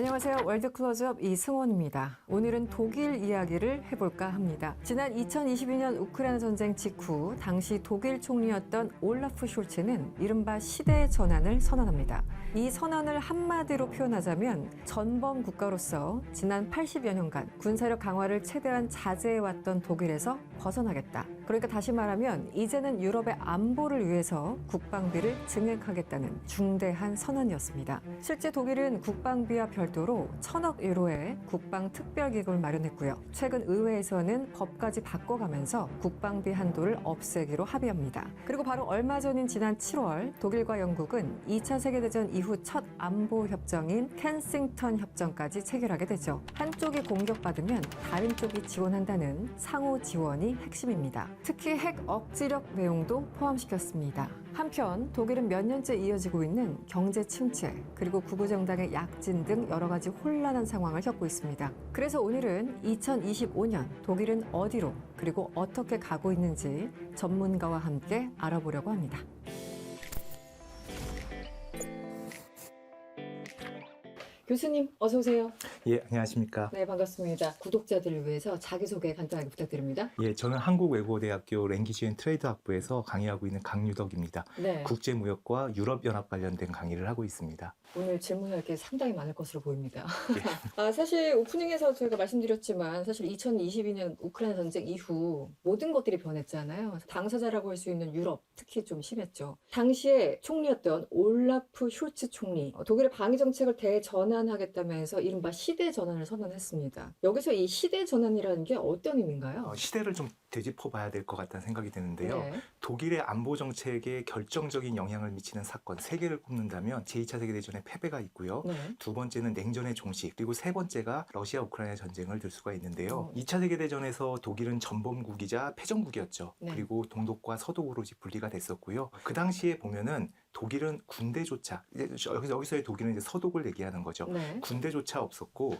안녕하세요. 월드 클로즈업 이승원입니다. 오늘은 독일 이야기를 해볼까 합니다. 지난 2022년 우크라이나 전쟁 직후 당시 독일 총리였던 올라프 숄츠는 이른바 시대의 전환을 선언합니다. 이 선언을 한마디로 표현하자면 전범 국가로서 지난 80여 년간 군사력 강화를 최대한 자제해왔던 독일에서 벗어나겠다. 그러니까 다시 말하면 이제는 유럽의 안보를 위해서 국방비를 증액하겠다는 중대한 선언이었습니다. 실제 독일은 국방비와 별도로 1,000억 유로의 국방 특별기금을 마련했고요. 최근 의회에서는 법까지 바꿔가면서 국방비 한도를 없애기로 합의합니다. 그리고 바로 얼마 전인 지난 7월 독일과 영국은 2차 세계대전 이후 첫 안보 협정인 켄싱턴 협정까지 체결하게 되죠. 한쪽이 공격받으면 다른 쪽이 지원한다는 상호 지원이 핵심입니다. 특히 핵 억지력 내용도 포함시켰습니다. 한편 독일은 몇 년째 이어지고 있는 경제 침체 그리고 구구 정당의 약진 등 여러 가지 혼란한 상황을 겪고 있습니다. 그래서 오늘은 2025년 독일은 어디로 그리고 어떻게 가고 있는지 전문가와 함께 알아보려고 합니다. 교수님 어서 오세요. 예, 안녕하십니까. 네, 반갑습니다. 구독자들을 위해서 자기소개 간단하게 부탁드립니다. 예, 저는 한국외국어대학교 랭귀지 앤 트레이드 학부에서 강의하고 있는 강유덕입니다. 네. 국제무역과 유럽연합 관련된 강의를 하고 있습니다. 오늘 질문할 게 상당히 많을 것으로 보입니다. 사실 오프닝에서 저희가 말씀드렸지만 사실 2022년 우크라이나 전쟁 이후 모든 것들이 변했잖아요. 당사자라고 할 수 있는 유럽 특히 좀 심했죠. 당시에 총리였던 올라프 숄츠 총리 독일의 방위 정책을 대전환하겠다면서 이른바 시대 전환을 선언했습니다. 여기서 이 시대 전환이라는 게 어떤 의미인가요? 시대를 좀 되짚어봐야 될 것 같다는 생각이 드는데요. 네. 독일의 안보 정책에 결정적인 영향을 미치는 사건 3개를 꼽는다면 제2차 세계대전의 패배가 있고요. 네. 두 번째는 냉전의 종식, 그리고 세 번째가 러시아 우크라이나 전쟁을 들 수가 있는데요. 2차 세계대전에서 독일은 전범국이자 패전국이었죠. 네. 그리고 동독과 서독으로 분리가 됐었고요. 그 당시에 보면은 독일은 군대조차, 여기서의 독일은 이제 서독을 얘기하는 거죠. 네. 군대조차 없었고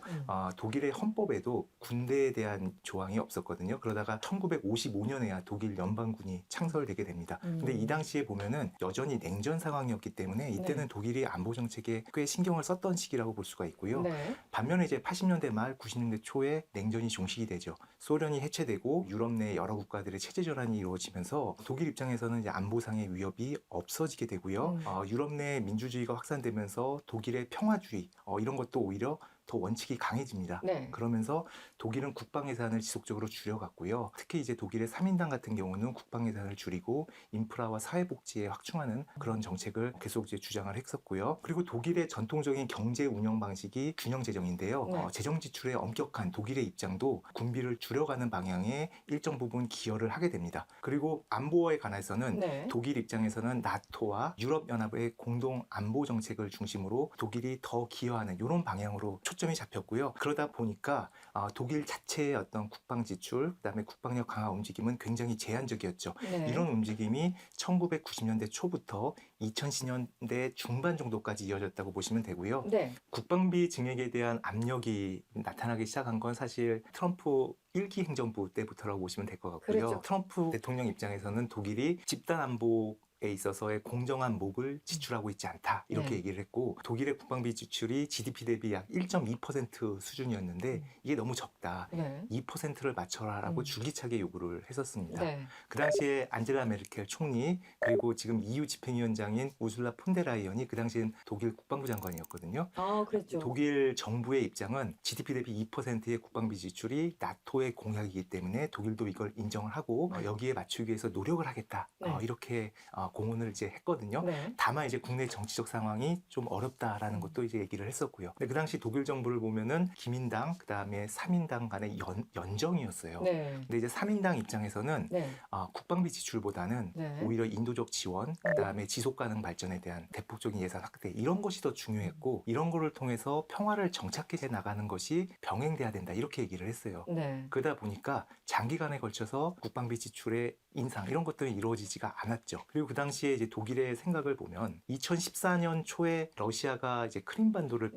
독일의 헌법에도 군대에 대한 조항이 없었거든요. 그러다가 1955년에야 독일 연방군이 창설되게 됩니다. 근데 이 당시에 보면은 여전히 냉전 상황이었기 때문에 이때는 네. 독일이 안보 정책에 꽤 신경을 썼던 시기라고 볼 수가 있고요. 네. 반면에 이제 80년대 말 90년대 초에 냉전이 종식이 되죠. 소련이 해체되고 유럽 내 여러 국가들의 체제 전환이 이루어지면서 독일 입장에서는 이제 안보상의 위협이 없어지게 되고요. 유럽 내 민주주의가 확산되면서 독일의 평화주의 이런 것도 오히려 더 원칙이 강해집니다. 네. 그러면서 독일은 국방 예산을 지속적으로 줄여갔고요. 특히 이제 독일의 3인당 같은 경우는 국방 예산을 줄이고 인프라와 사회복지에 확충하는 그런 정책을 계속 이제 주장을 했었고요. 그리고 독일의 전통적인 경제 운영 방식이 균형 재정인데요. 네. 재정 지출에 엄격한 독일의 입장도 군비를 줄여가는 방향에 일정 부분 기여를 하게 됩니다. 그리고 안보에 관해서는 네. 독일 입장에서는 나토와 유럽연합의 공동 안보 정책을 중심으로 독일이 더 기여하는 이런 방향으로 초점이 잡혔고요. 그러다 보니까 독일 자체의 어떤 국방 지출, 그다음에 국방력 강화 움직임은 굉장히 제한적이었죠. 네. 이런 움직임이 1990년대 초부터 2010년대 중반 정도까지 이어졌다고 보시면 되고요. 네. 국방비 증액에 대한 압력이 나타나기 시작한 건 사실 트럼프 1기 행정부 때부터라고 보시면 될 것 같고요. 그랬죠. 트럼프 대통령 입장에서는 독일이 집단 안보 에 있어서의 공정한 몫을 지출하고 있지 않다 이렇게 네. 얘기를 했고 독일의 국방비 지출이 GDP 대비 약 1.2% 수준이었는데 이게 너무 적다. 네. 2%를 맞춰라라고 줄기차게 요구를 했었습니다. 네. 그 당시에 안젤라 메르켈 총리 그리고 지금 EU 집행위원장인 우술라 폰데라이언이 그 당시엔 독일 국방부 장관이었거든요. 그랬죠. 독일 정부의 입장은 GDP 대비 2%의 국방비 지출이 나토의 공약이기 때문에 독일도 이걸 인정을 하고 여기에 맞추기 위해서 노력을 하겠다. 네. 이렇게 공언을 이제 했거든요. 네. 다만 이제 국내 정치적 상황이 좀 어렵다라는 것도 이제 얘기를 했었고요. 근데 그 당시 독일 정부를 보면은 기민당 그다음에 3인당 간의 연정이었어요. 네. 근데 이제 3인당 입장에서는 네. 국방비 지출보다는 네. 오히려 인도적 지원, 그다음에 지속 가능 발전에 대한 대폭적인 예산 확대 이런 것이 더 중요했고 이런 거를 통해서 평화를 정착해 나가는 것이 병행돼야 된다 이렇게 얘기를 했어요. 네. 그러다 보니까 장기간에 걸쳐서 국방비 지출의 인상 이런 것들이 이루어지지가 않았죠. 그리고 그 당시에 이제 독일의 생각을 보면 2014년 초에 러시아가 이제 크림반도를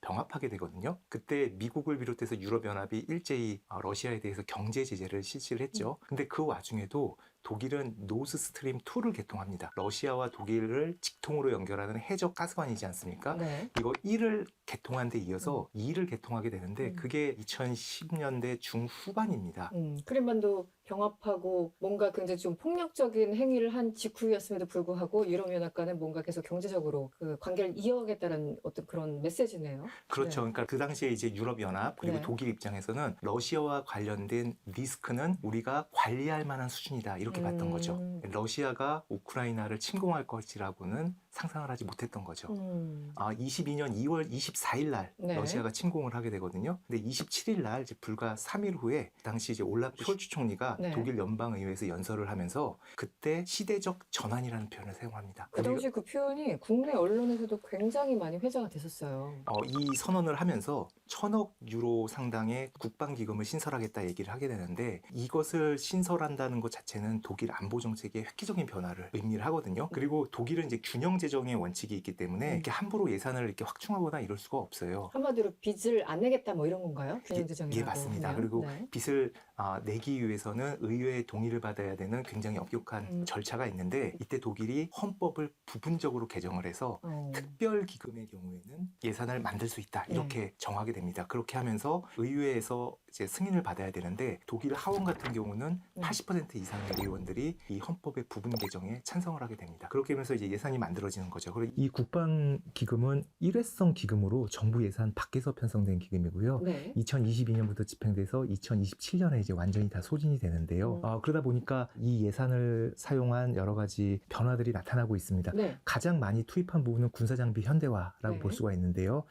병합하게 되거든요. 그때 미국을 비롯해서 유럽연합이 일제히 러시아에 대해서 경제 제재를 실시를 했죠. 근데 그 와중에도 독일은 노스 스트림 2를 개통합니다. 러시아와 독일을 직통으로 연결하는 해적 가스관이지 않습니까? 네. 이거 1을 개통한 데 이어서 2를 개통하게 되는데 음. 그게 2010년대 중후반입니다. 크림반도 병합하고 뭔가 굉장히 좀 폭력적인 행위를 한 직후였음에도 불구하고 유럽연합과는 뭔가 계속 경제적으로 그 관계를 이어가겠다는 어떤 그런 메시지네요. 그렇죠. 네. 그러니까 그 당시에 이제 유럽연합 그리고 네. 독일 입장에서는 러시아와 관련된 리스크는 우리가 관리할 만한 수준이다 이렇게 봤던 거죠. 러시아가 우크라이나를 침공할 것이라고는 상상을 하지 못했던 거죠. 22년 2월 24일 날 네. 러시아가 침공을 하게 되거든요. 근데 27일 날 이제 불과 3일 후에 당시 이제 올라프 숄츠 총리가 네. 독일 연방의회에서 연설을 하면서 그때 시대적 전환이라는 표현을 사용합니다. 그 당시 그 표현이 국내 언론에서도 굉장히 많이 회자가 됐었어요. 이 선언을 하면서 1,000억 유로 상당의 국방기금을 신설하겠다 얘기를 하게 되는데 이것을 신설한다는 것 자체는 독일 안보 정책의 획기적인 변화를 의미를 하거든요. 그리고 독일은 이제 균형 재정의 원칙이 있기 때문에 이렇게 함부로 예산을 이렇게 확충하거나 이럴 수가 없어요. 한마디로 빚을 안 내겠다 뭐 이런 건가요? 균형재정이라고 예, 맞습니다. 하면? 그리고 네. 빚을 내기 위해서는 의회의 동의를 받아야 되는 굉장히 엄격한 절차가 있는데 이때 독일이 헌법을 부분적으로 개정을 해서 특별 기금의 경우에는 예산을 만들 수 있다 이렇게 정하게 됩니다. 그렇게 하면서 의회에서 이제 승인을 받아야 되는데 독일 하원 같은 경우는 80% 이상의 의원들이 이 헌법의 부분 개정에 찬성을 하게 됩니다. 그렇게 하면서 이제 예산이 만들어지는 거죠. 그리고 이 국방 기금은 일회성 기금으로 정부 예산 밖에서 편성된 기금이고요. 네. 2022년부터 집행돼서 2027년에 이제 완전히 다 소진이 되는데요. 그러다 보니까 이 예산을 사용한 여러 가지 변화들이 나타나고 있습니다. 네. 가장 많이 투입한 부분은 군사장비 현대화라고 네. 볼 수가 있는데요.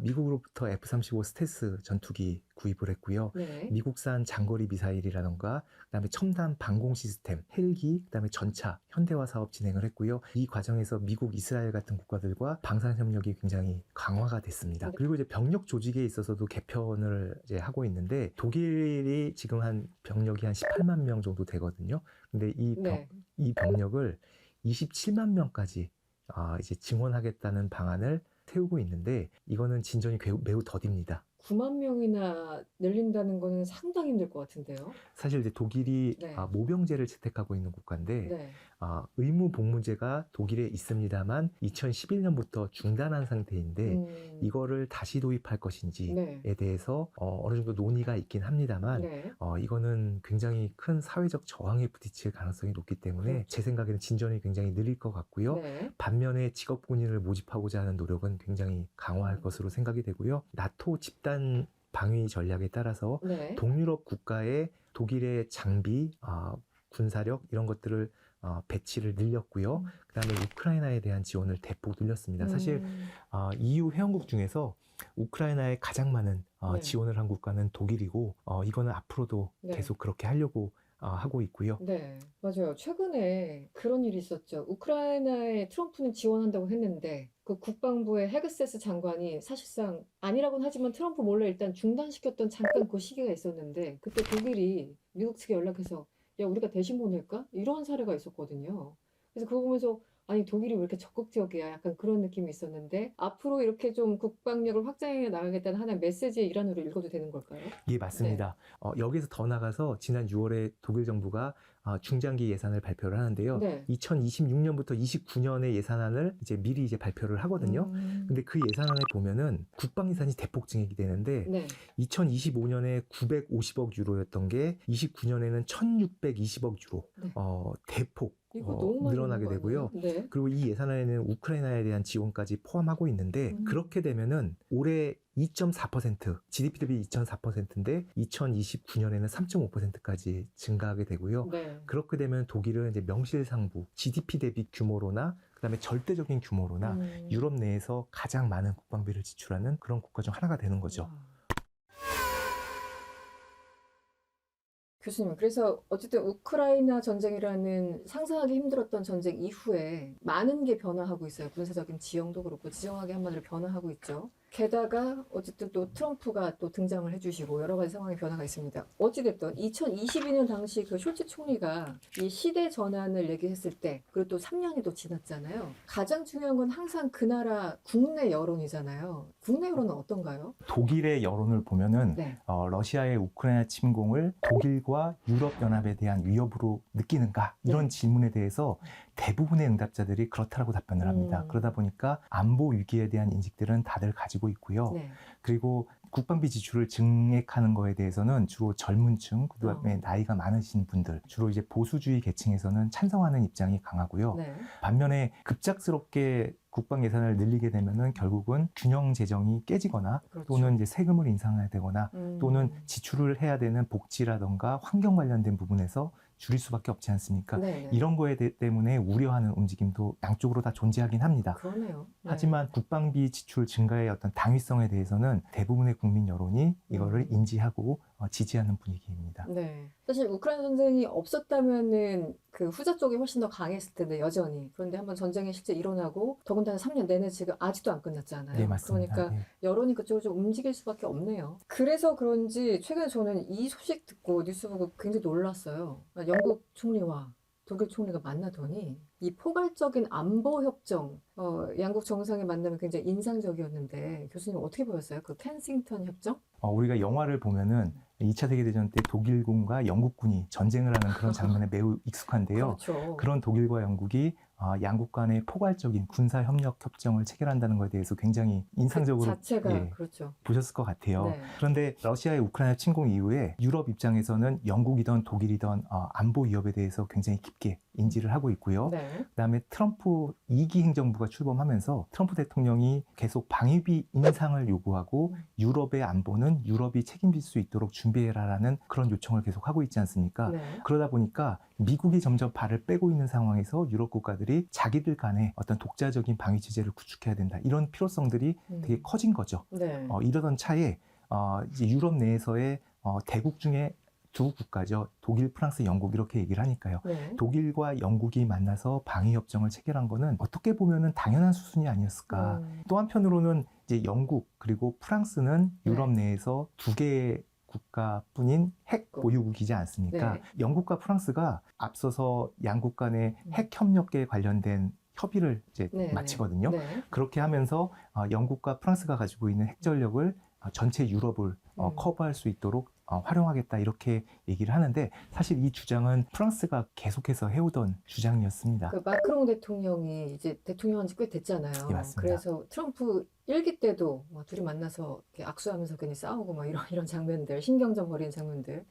미국으로부터 F-35 스텔스 전투기 구입을 했고요. 네. 미국산 장거리 미사일이라던가 그다음에 첨단 방공 시스템, 헬기, 그다음에 전차 현대화 사업 진행을 했고요. 이 과정에서 미국, 이스라엘 같은 국가들과 방산 협력이 굉장히 강화가 됐습니다. 네. 그리고 이제 병력 조직에 있어서도 개편을 이제 하고 있는데 독일이 지금 한 병력이 한 18만 명 정도 되거든요. 근데 이 병력을 27만 명까지 이제 증원하겠다는 방안을 세우고 있는데 이거는 진전이 매우 더딥니다. 9만 명이나 늘린다는 거는 상당히 힘들 것 같은데요. 사실 이제 독일이 네. 모병제를 채택하고 있는 국가인데 네. 의무 복무제가 독일에 있습니다만 2011년부터 중단한 상태인데 이거를 다시 도입할 것인지에 네. 대해서 어느 정도 논의가 있긴 합니다만 네. 이거는 굉장히 큰 사회적 저항에 부딪힐 가능성이 높기 때문에 그렇죠. 제 생각에는 진전이 굉장히 느릴 것 같고요. 네. 반면에 직업 군인을 모집하고자 하는 노력은 굉장히 강화할 것으로 생각이 되고요. 나토 집단 방위 전략에 따라서 네. 동유럽 국가의 독일의 장비, 군사력 이런 것들을 배치를 늘렸고요. 그다음에 우크라이나에 대한 지원을 대폭 늘렸습니다. 사실 EU 회원국 중에서 우크라이나에 가장 많은 네. 지원을 한 국가는 독일이고 이거는 앞으로도 네. 계속 그렇게 하려고 하고 있고요. 네, 맞아요. 최근에 그런 일이 있었죠. 우크라이나에 트럼프는 지원한다고 했는데 그 국방부의 헤그세스 장관이 사실상 아니라고는 하지만 트럼프 몰래 일단 중단시켰던 잠깐 그 시기가 있었는데 그때 독일이 미국 측에 연락해서 야, 우리가 대신 보낼까? 이런 사례가 있었거든요. 그래서 그거 보면서 아니 독일이 왜 이렇게 적극적이야? 약간 그런 느낌이 있었는데 앞으로 이렇게 좀 국방력을 확장해 나가겠다는 하나의 메시지의 일환으로 읽어도 되는 걸까요? 예, 맞습니다. 여기서 더 나가서 지난 6월에 독일 정부가 중장기 예산을 발표를 하는데요. 네. 2026년부터 29년의 예산안을 이제 미리 이제 발표를 하거든요. 근데 그 예산안에 보면은 국방 예산이 대폭 증액이 되는데 네. 2025년에 950억 유로였던 게 29년에는 1620억 유로. 네. 대폭 이거 너무 많이 늘어나게 있는 거 되고요. 아니에요? 네. 그리고 이 예산안에는 우크라이나에 대한 지원까지 포함하고 있는데 그렇게 되면은 올해 2.4% GDP 대비 2.4%인데 2029년에는 3.5%까지 증가하게 되고요. 네. 그렇게 되면 독일은 이제 명실상부 GDP 대비 규모로나 그다음에 절대적인 규모로나 유럽 내에서 가장 많은 국방비를 지출하는 그런 국가 중 하나가 되는 거죠. 교수님, 그래서 어쨌든 우크라이나 전쟁이라는 상상하기 힘들었던 전쟁 이후에 많은 게 변화하고 있어요. 군사적인 지형도 그렇고 지정학이 한마디로 변화하고 있죠. 게다가 어쨌든 또 트럼프가 또 등장을 해주시고 여러 가지 상황의 변화가 있습니다. 어찌됐든 2022년 당시 그 숄츠 총리가 이 시대 전환을 얘기했을 때 그리고 또 3년이 또 지났잖아요. 가장 중요한 건 항상 그 나라 국내 여론이잖아요. 국내 여론은 어떤가요? 독일의 여론을 보면은 네. 러시아의 우크라이나 침공을 독일과 유럽연합에 대한 위협으로 느끼는가 이런 질문에 대해서 대부분의 응답자들이 그렇다라고 답변을 합니다. 그러다 보니까 안보 위기에 대한 인식들은 다들 가지고 있고요. 네. 그리고 국방비 지출을 증액하는 거에 대해서는 주로 젊은 층, 그다음에 나이가 많으신 분들, 주로 이제 보수주의 계층에서는 찬성하는 입장이 강하고요. 네. 반면에 급작스럽게 국방 예산을 늘리게 되면은 결국은 균형 재정이 깨지거나 그렇죠. 또는 이제 세금을 인상해야 되거나 또는 지출을 해야 되는 복지라던가 환경 관련된 부분에서 줄일 수밖에 없지 않습니까? 네. 이런 거에 때문에 우려하는 움직임도 양쪽으로 다 존재하긴 합니다. 그러네요. 네. 하지만 국방비 지출 증가의 어떤 당위성에 대해서는 대부분의 국민 여론이 이거를 인지하고 지지하는 분위기입니다. 네. 사실 우크라이나 전쟁이 없었다면은 그 후자 쪽이 훨씬 더 강했을 텐데 여전히. 그런데 한번 전쟁이 실제 일어나고 더군다나 3년 내내 지금 아직도 안 끝났잖아요. 네, 맞습니다. 그러니까 네. 여론이 그쪽으로 좀 움직일 수밖에 없네요. 그래서 그런지 최근에 저는 이 소식 듣고 뉴스 보고 굉장히 놀랐어요. 영국 총리와 독일 총리가 만나더니 이 포괄적인 안보 협정, 양국 정상의 만남이 굉장히 인상적이었는데 교수님 어떻게 보셨어요? 그 켄싱턴 협정? 우리가 영화를 보면은 2차 세계대전 때 독일군과 영국군이 전쟁을 하는 그런 장면에 매우 익숙한데요. 그렇죠. 그런 독일과 영국이 양국 간의 포괄적인 군사 협력 협정을 체결한다는 것에 대해서 굉장히 인상적으로 그 자체가 그렇죠. 보셨을 것 같아요. 네. 그런데 러시아의 우크라이나 침공 이후에 유럽 입장에서는 영국이든 독일이든 안보 위협에 대해서 굉장히 깊게 인지를 하고 있고요. 네. 그다음에 트럼프 2기 행정부가 출범하면서 트럼프 대통령이 계속 방위비 인상을 요구하고 유럽의 안보는 유럽이 책임질 수 있도록 준비해라라는 그런 요청을 계속 하고 있지 않습니까? 네. 그러다 보니까 미국이 점점 발을 빼고 있는 상황에서 유럽 국가들이 자기들 간에 어떤 독자적인 방위 체제를 구축해야 된다. 이런 필요성들이 되게 커진 거죠. 네. 이러던 차에 이제 유럽 내에서의 대국 중에 두 국가죠. 독일, 프랑스, 영국 이렇게 얘기를 하니까요. 네. 독일과 영국이 만나서 방위협정을 체결한 거는 어떻게 보면은 당연한 수순이 아니었을까. 또 한편으로는 이제 영국 그리고 프랑스는 유럽 내에서 두 개의 국가뿐인 핵 보유국이지 않습니까? 네. 영국과 프랑스가 앞서서 양국 간의 핵 협력에 관련된 협의를 이제 마치거든요. 네. 그렇게 하면서 영국과 프랑스가 가지고 있는 핵 전력을 전체 유럽을 커버할 수 있도록 활용하겠다 이렇게 얘기를 하는데 사실 이 주장은 프랑스가 계속해서 해오던 주장이었습니다. 그 마크롱 대통령이 이제 대통령한 지 꽤 됐잖아요. 네, 맞습니다. 그래서 트럼프 1기 때도 막 둘이 만나서 이렇게 악수하면서 괜히 싸우고 막 이런 장면들, 신경전 벌이는 장면들.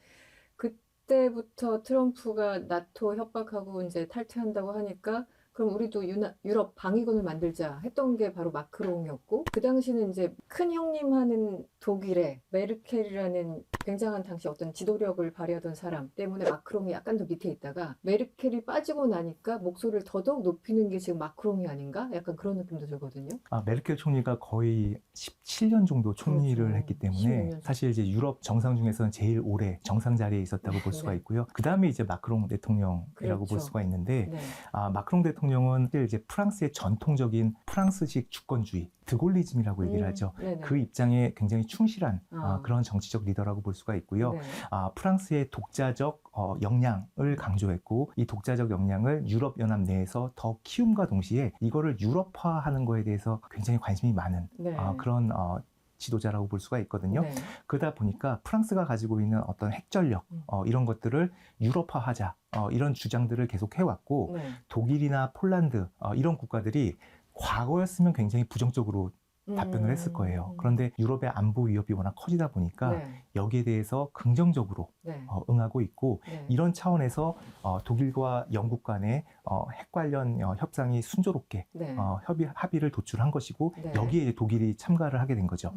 그때부터 트럼프가 나토 협박하고 이제 탈퇴한다고 하니까 그럼 우리도 유럽 방위군을 만들자 했던 게 바로 마크롱이었고 그 당시는 이제 큰 형님 하는 독일의 메르켈이라는 굉장한 당시 어떤 지도력을 발휘하던 사람 때문에 마크롱이 약간 더 밑에 있다가 메르켈이 빠지고 나니까 목소리를 더더욱 높이는 게 지금 마크롱이 아닌가? 약간 그런 느낌도 들거든요. 메르켈 총리가 거의 17년 정도 총리를 그렇죠. 했기 때문에 16년. 사실 이제 유럽 정상 중에서는 제일 오래 정상 자리에 있었다고 볼 수가 있고요. 그 다음에 이제 마크롱 대통령이라고 그렇죠. 볼 수가 있는데 네. 마크롱 대통령은 이제 프랑스의 전통적인 프랑스식 주권주의, 드골리즘이라고 얘기를 하죠. 네네. 그 입장에 굉장히 충실한 그런 정치적 리더라고 볼 수가 있고요. 네. 프랑스의 독자적 역량을 강조했고 이 독자적 역량을 유럽연합 내에서 더 키움과 동시에 이거를 유럽화하는 거에 대해서 굉장히 관심이 많은 네. 그런 지도자라고 볼 수가 있거든요. 네. 그러다 보니까 프랑스가 가지고 있는 어떤 핵전력 이런 것들을 유럽화하자 이런 주장들을 계속 해왔고 네. 독일이나 폴란드 이런 국가들이 과거였으면 굉장히 부정적으로 답변을 했을 거예요. 그런데 유럽의 안보 위협이 워낙 커지다 보니까 네. 여기에 대해서 긍정적으로 네. 응하고 있고 네. 이런 차원에서 독일과 영국 간의 핵 관련 협상이 순조롭게 네. 합의를 도출한 것이고 네. 여기에 이제 독일이 참가를 하게 된 거죠.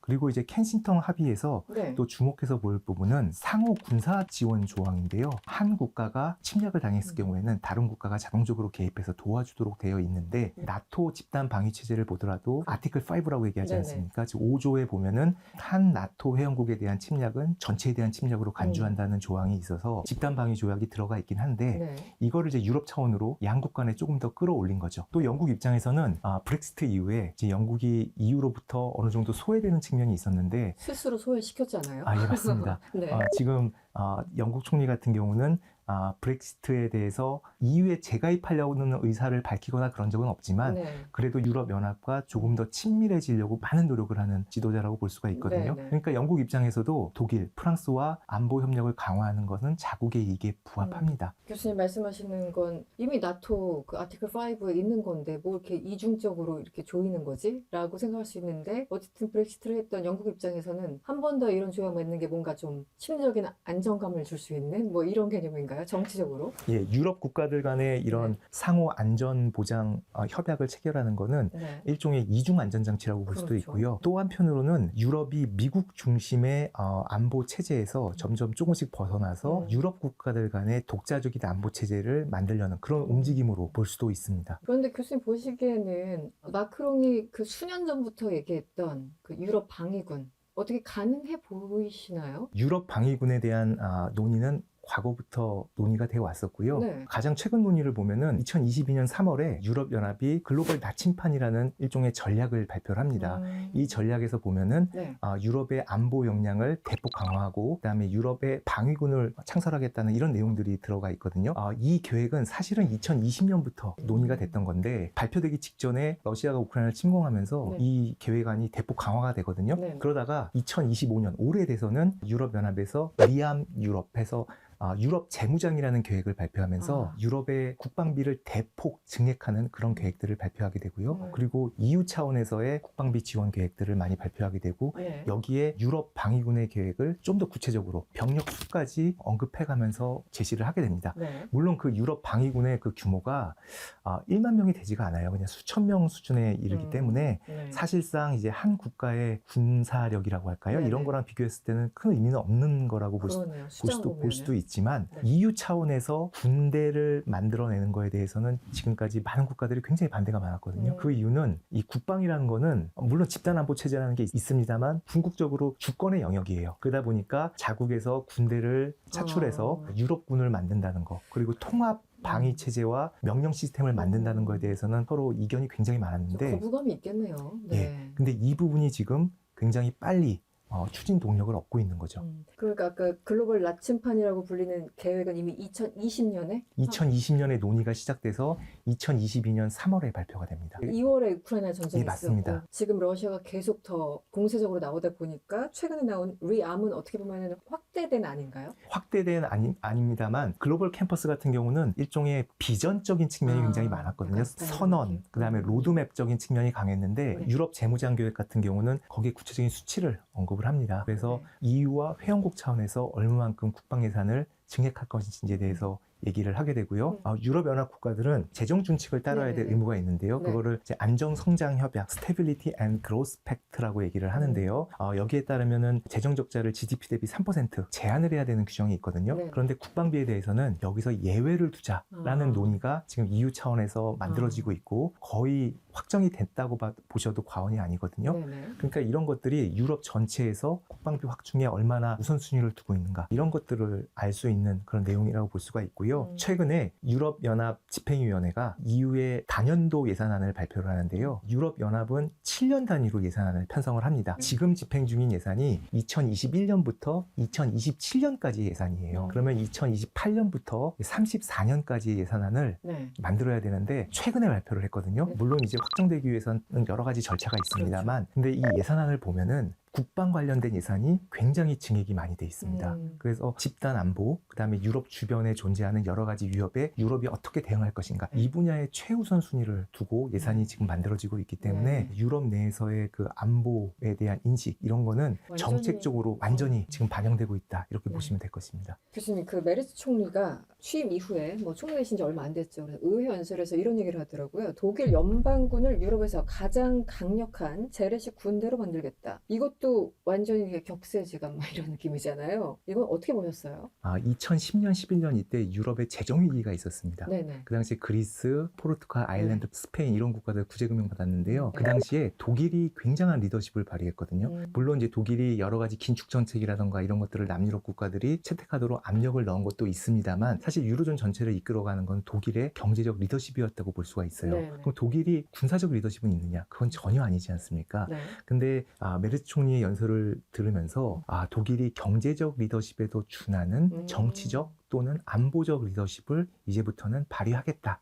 그리고 이제 켄싱턴 합의에서 네. 또 주목해서 볼 부분은 상호 군사 지원 조항인데요. 한 국가가 침략을 당했을 경우에는 다른 국가가 자동적으로 개입해서 도와주도록 되어 있는데 나토 집단 방위 체제를 보더라도 아티클 5라고 얘기하지 네네. 않습니까? 즉 5조에 보면은 한 나토 회원국에 대한 침략은 전체에 대한 침략으로 간주한다는 조항이 있어서 집단 방위 조약이 들어가 있긴 한데 네. 이거를 이제 유럽 차원으로 양국 간에 조금 더 끌어올린 거죠. 또 영국 입장에서는 브렉시트 이후에 이제 영국이 EU로부터 어느 정도 소외되는 측면이 있었는데 스스로 소외시켰잖아요. 예, 맞습니다. 네. 지금 영국 총리 같은 경우는 브렉시트에 대해서 EU에 재가입하려는 의사를 밝히거나 그런 적은 없지만 네. 그래도 유럽연합과 조금 더 친밀해지려고 많은 노력을 하는 지도자라고 볼 수가 있거든요. 네, 네. 그러니까 영국 입장에서도 독일, 프랑스와 안보 협력을 강화하는 것은 자국의 이익에 부합합니다. 교수님 말씀하시는 건 이미 나토 그 아티클 5에 있는 건데 뭐 이렇게 이중적으로 이렇게 조이는 거지? 라고 생각할 수 있는데 어쨌든 브렉시트를 했던 영국 입장에서는 한 번 더 이런 조약 맺는 게 뭔가 좀 심리적인 안정감을 줄 수 있는 뭐 이런 개념인가요? 정치적으로? 예, 유럽 국가들 간의 이런 네. 상호 안전 보장 협약을 체결하는 거는 네. 일종의 이중 안전장치라고 볼 수도 그렇죠. 있고요. 또 한편으로는 유럽이 미국 중심의 안보 체제에서 점점 조금씩 벗어나서 유럽 국가들 간의 독자적인 안보 체제를 만들려는 그런 움직임으로 볼 수도 있습니다. 그런데 교수님 보시기에는 마크롱이 그 수년 전부터 얘기했던 그 유럽 방위군 어떻게 가능해 보이시나요? 유럽 방위군에 대한 논의는 과거부터 논의가 되어 왔었고요. 네. 가장 최근 논의를 보면은 2022년 3월에 유럽연합이 글로벌 나침판이라는 일종의 전략을 발표를 합니다. 이 전략에서 보면은 네. 유럽의 안보 역량을 대폭 강화하고 그다음에 유럽의 방위군을 창설하겠다는 이런 내용들이 들어가 있거든요. 이 계획은 사실은 2020년부터 논의가 됐던 건데 발표되기 직전에 러시아가 우크라이나를 침공하면서 네. 이 계획안이 대폭 강화가 되거든요. 네. 그러다가 2025년 올해 돼서는 유럽연합에서 리암 유럽에서 유럽 재무장이라는 계획을 발표하면서 유럽의 국방비를 대폭 증액하는 그런 계획들을 발표하게 되고요. 그리고 EU 차원에서의 국방비 지원 계획들을 많이 발표하게 되고 네. 여기에 유럽 방위군의 계획을 좀 더 구체적으로 병력 수까지 언급해가면서 제시를 하게 됩니다. 네. 물론 그 유럽 방위군의 그 규모가 1만 명이 되지가 않아요. 그냥 수천 명 수준에 이르기 때문에 네. 사실상 이제 한 국가의 군사력이라고 할까요? 네네. 이런 거랑 비교했을 때는 큰 의미는 없는 거라고 볼 그러네요. 볼 수도 있지만 네. EU 차원에서 군대를 만들어내는 거에 대해서는 지금까지 많은 국가들이 굉장히 반대가 많았거든요. 그 이유는 이 국방이라는 거는 물론 집단안보 체제라는 게 있습니다만 궁극적으로 주권의 영역이에요. 그러다 보니까 자국에서 군대를 차출해서 유럽군을 만든다는 거 그리고 통합 방위 체제와 명령 시스템을 만든다는 거에 대해서는 서로 이견이 굉장히 많았는데 거부감이 있겠네요. 네. 예, 근데 이 부분이 지금 굉장히 빨리 추진 동력을 얻고 있는 거죠. 그러니까 아까 글로벌 나침판이라고 불리는 계획은 이미 2020년에? 2020년에 논의가 시작돼서 2022년 3월에 발표가 됩니다. 2월에 우크라이나 전쟁이 예, 맞습니다. 있었고 지금 러시아가 계속 더 공세적으로 나오다 보니까 최근에 나온 리암은 어떻게 보면 확대된 아닌가요? 확대된 아닙니다만 글로벌 캠퍼스 같은 경우는 일종의 비전적인 측면이 굉장히 많았거든요. 선언, 그다음에 로드맵적인 측면이 강했는데 네. 유럽 재무장 계획 같은 경우는 거기에 구체적인 수치를 언급을 합니다. 그래서 EU와 회원국 차원에서 얼마만큼 국방 예산을 증액할 것인지에 대해서 얘기를 하게 되고요. 유럽연합 국가들은 재정 준칙을 따라야 될 네네네. 의무가 있는데요. 네. 그거를 이제 안정성장 협약, Stability and Growth Pact라고 얘기를 하는데요. 여기에 따르면은 재정 적자를 GDP 대비 3% 제한을 해야 되는 규정이 있거든요. 네. 그런데 국방비에 대해서는 여기서 예외를 두자라는 논의가 지금 EU 차원에서 만들어지고 있고 거의 확정이 됐다고 보셔도 과언이 아니거든요. 네네. 그러니까 이런 것들이 유럽 전체에서 국방비 확충에 얼마나 우선순위를 두고 있는가 이런 것들을 알 수 있는 그런 내용이라고 볼 수가 있고요. 최근에 유럽연합 집행위원회가 EU의 단연도 예산안을 발표를 하는데요. 유럽연합은 7년 단위로 예산안을 편성을 합니다. 지금 집행 중인 예산이 2021년부터 2027년까지 예산이에요. 그러면 2028년부터 34년까지 예산안을 네. 만들어야 되는데 최근에 발표를 했거든요. 물론 이제 확정되기 위해서는 여러 가지 절차가 있습니다만 근데 이 예산안을 보면은 국방 관련된 예산이 굉장히 증액이 많이 돼 있습니다. 그래서 집단 안보, 그다음에 유럽 주변에 존재하는 여러 가지 위협에 유럽이 어떻게 대응할 것인가 이 분야에 최우선 순위를 두고 예산이 지금 만들어지고 있기 때문에 유럽 내에서의 그 안보에 대한 인식 이런 거는 정책적으로 완전히 지금 반영되고 있다 이렇게 보시면 될 것입니다. 교수님 그 메르츠 총리가 취임 이후에 뭐 총리 되신 지 얼마 안 됐죠. 그래서 의회 연설에서 이런 얘기를 하더라고요. 독일 연방군을 유럽에서 가장 강력한 재래식 군대로 만들겠다. 이것도 또 완전히 이게 격세지감 막 이런 느낌이잖아요. 이건 어떻게 보셨어요? 2010년, 11년 이때 유럽에 재정위기가 있었습니다. 네네. 그 당시에 그리스, 포르투갈, 아일랜드, 스페인 이런 국가들 구제금융 받았는데요. 그 당시에 독일이 굉장한 리더십을 발휘했거든요. 물론 이제 독일이 여러 가지 긴축 정책이라던가 이런 것들을 남유럽 국가들이 채택하도록 압력을 넣은 것도 있습니다만 사실 유로존 전체를 이끌어가는 건 독일의 경제적 리더십이었다고 볼 수가 있어요. 네네. 그럼 독일이 군사적 리더십은 있느냐? 그건 전혀 아니지 않습니까? 네. 근데 메르스 총리의 연설을 들으면서 독일이 경제적 리더십에도 준하는 정치적 또는 안보적 리더십을 이제부터는 발휘하겠다.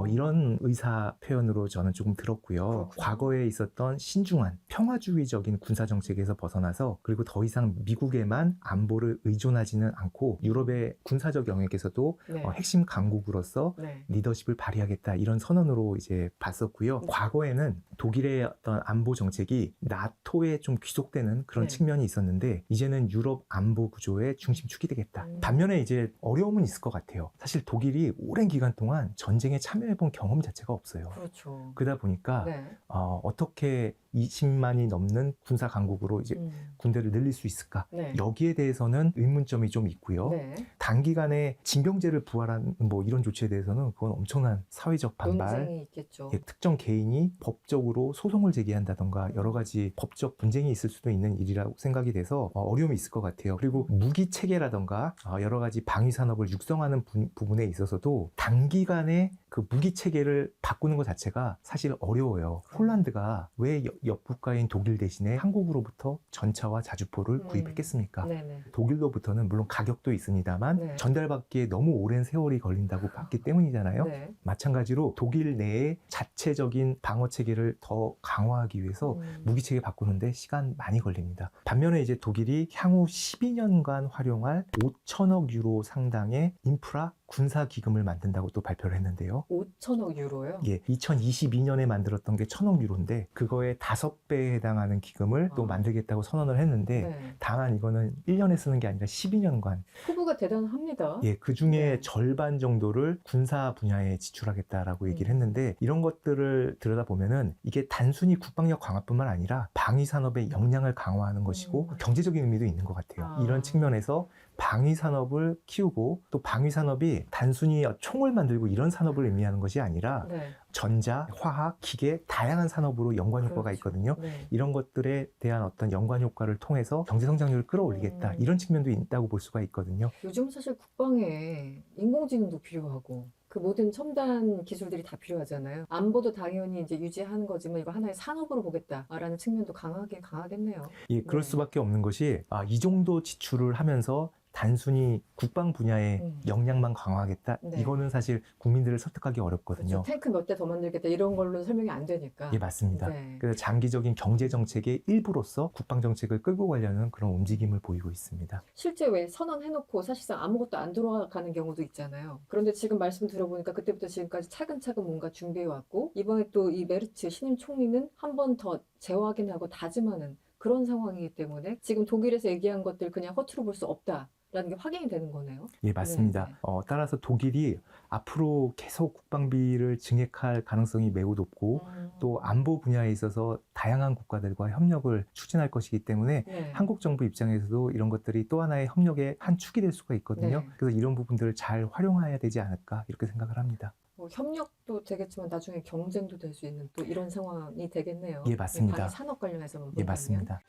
이런 의사 표현으로 저는 조금 들었고요. 그렇군요. 과거에 있었던 신중한 평화주의적인 군사 정책에서 벗어나서 그리고 더 이상 미국에만 안보를 의존하지는 않고 유럽의 군사적 영역에서도 네. 핵심 강국으로서 네. 리더십을 발휘하겠다 이런 선언으로 이제 봤었고요. 네. 과거에는 독일의 어떤 안보 정책이 나토에 좀 귀속되는 그런 네. 측면이 있었는데 이제는 유럽 안보 구조의 중심축이 되겠다. 반면에 이제 어려움은 있을 것 같아요. 사실 독일이 오랜 기간 동안 전쟁에 참여해본 경험 자체가 없어요. 그렇죠. 그러다 보니까 네. 어떻게 20만이 넘는 군사 강국으로 이제 군대를 늘릴 수 있을까? 네. 여기에 대해서는 의문점이 좀 있고요. 네. 단기간에 징병제를 부활하는 뭐 이런 조치에 대해서는 그건 엄청난 사회적 반발, 논쟁이 있겠죠. 특정 개인이 법적으로 소송을 제기한다던가 여러 가지 법적 분쟁이 있을 수도 있는 일이라고 생각이 돼서 어려움이 있을 것 같아요. 그리고 무기 체계라던가 여러 가지 방위 산업을 육성하는 부분에 있어서도 단기간에 그 무기 체계를 바꾸는 것 자체가 사실 어려워요. 폴란드가 왜 옆 국가인 독일 대신에 한국으로부터 전차와 자주포를 구입했겠습니까? 네네. 독일로부터는 물론 가격도 있습니다만 네. 전달받기에 너무 오랜 세월이 걸린다고 봤기 때문이잖아요. 네. 마찬가지로 독일 내에 자체적인 방어 체계를 더 강화하기 위해서 무기 체계 바꾸는데 시간 많이 걸립니다. 반면에 이제 독일이 향후 12년간 활용할 5천억 유로 상당의 인프라 군사 기금을 만든다고 또 발표를 했는데요. 5천억 유로요? 예, 2022년에 만들었던 게 1,000억 유로인데 그거의 5배에 해당하는 기금을 또 만들겠다고 선언을 했는데 네. 다만 이거는 1년에 쓰는 게 아니라 12년간 포부가 대단합니다. 예, 그 중에 네. 절반 정도를 군사 분야에 지출하겠다라고 얘기를 했는데 이런 것들을 들여다보면은 이게 단순히 국방력 강화뿐만 아니라 방위 산업의 역량을 강화하는 것이고 경제적인 의미도 있는 것 같아요. 이런 측면에서 방위 산업을 키우고 또 방위 산업이 단순히 총을 만들고 이런 산업을 의미하는 것이 아니라 네. 전자, 화학, 기계 다양한 산업으로 연관 효과가 그렇죠. 있거든요. 네. 이런 것들에 대한 어떤 연관 효과를 통해서 경제 성장률을 끌어올리겠다. 이런 측면도 있다고 볼 수가 있거든요. 요즘 사실 국방에 인공지능도 필요하고 그 모든 첨단 기술들이 다 필요하잖아요. 안보도 당연히 이제 유지하는 거지만 이거 하나의 산업으로 보겠다라는 측면도 강하겠네요. 예, 그럴 네. 수밖에 없는 것이 이 정도 지출을 하면서 단순히 국방 분야의 역량만 강화하겠다. 네. 이거는 사실 국민들을 설득하기 어렵거든요. 그렇죠. 탱크 몇 대 더 만들겠다 이런 걸로 설명이 안 되니까. 예, 맞습니다. 네. 그래서 장기적인 경제 정책의 일부로서 국방 정책을 끌고 가려는 그런 움직임을 보이고 있습니다. 실제 왜 선언해놓고 사실상 아무것도 안 돌아가는 경우도 있잖아요. 그런데 지금 말씀 들어보니까 그때부터 지금까지 차근차근 뭔가 준비해왔고 이번에 또 이 메르츠 신임 총리는 한 번 더 재확인하고 다짐하는 그런 상황이기 때문에 지금 독일에서 얘기한 것들 그냥 허투루 볼 수 없다. 라는 게 확인이 되는 거네요. 예, 맞습니다. 네. 따라서 독일이 앞으로 계속 국방비를 증액할 가능성이 매우 높고 또 안보 분야에 있어서 다양한 국가들과 협력을 추진할 것이기 때문에 네. 한국 정부 입장에서도 이런 것들이 또 하나의 협력의 한 축이 될 수가 있거든요. 네. 그래서 이런 부분들을 잘 활용해야 되지 않을까 이렇게 생각을 합니다. 뭐 협력도 되겠지만 나중에 경쟁도 될 수 있는 또 이런 상황이 되겠네요. 예, 맞습니다. 방위 산업 관련해서만 예, 본다면. 맞습니다.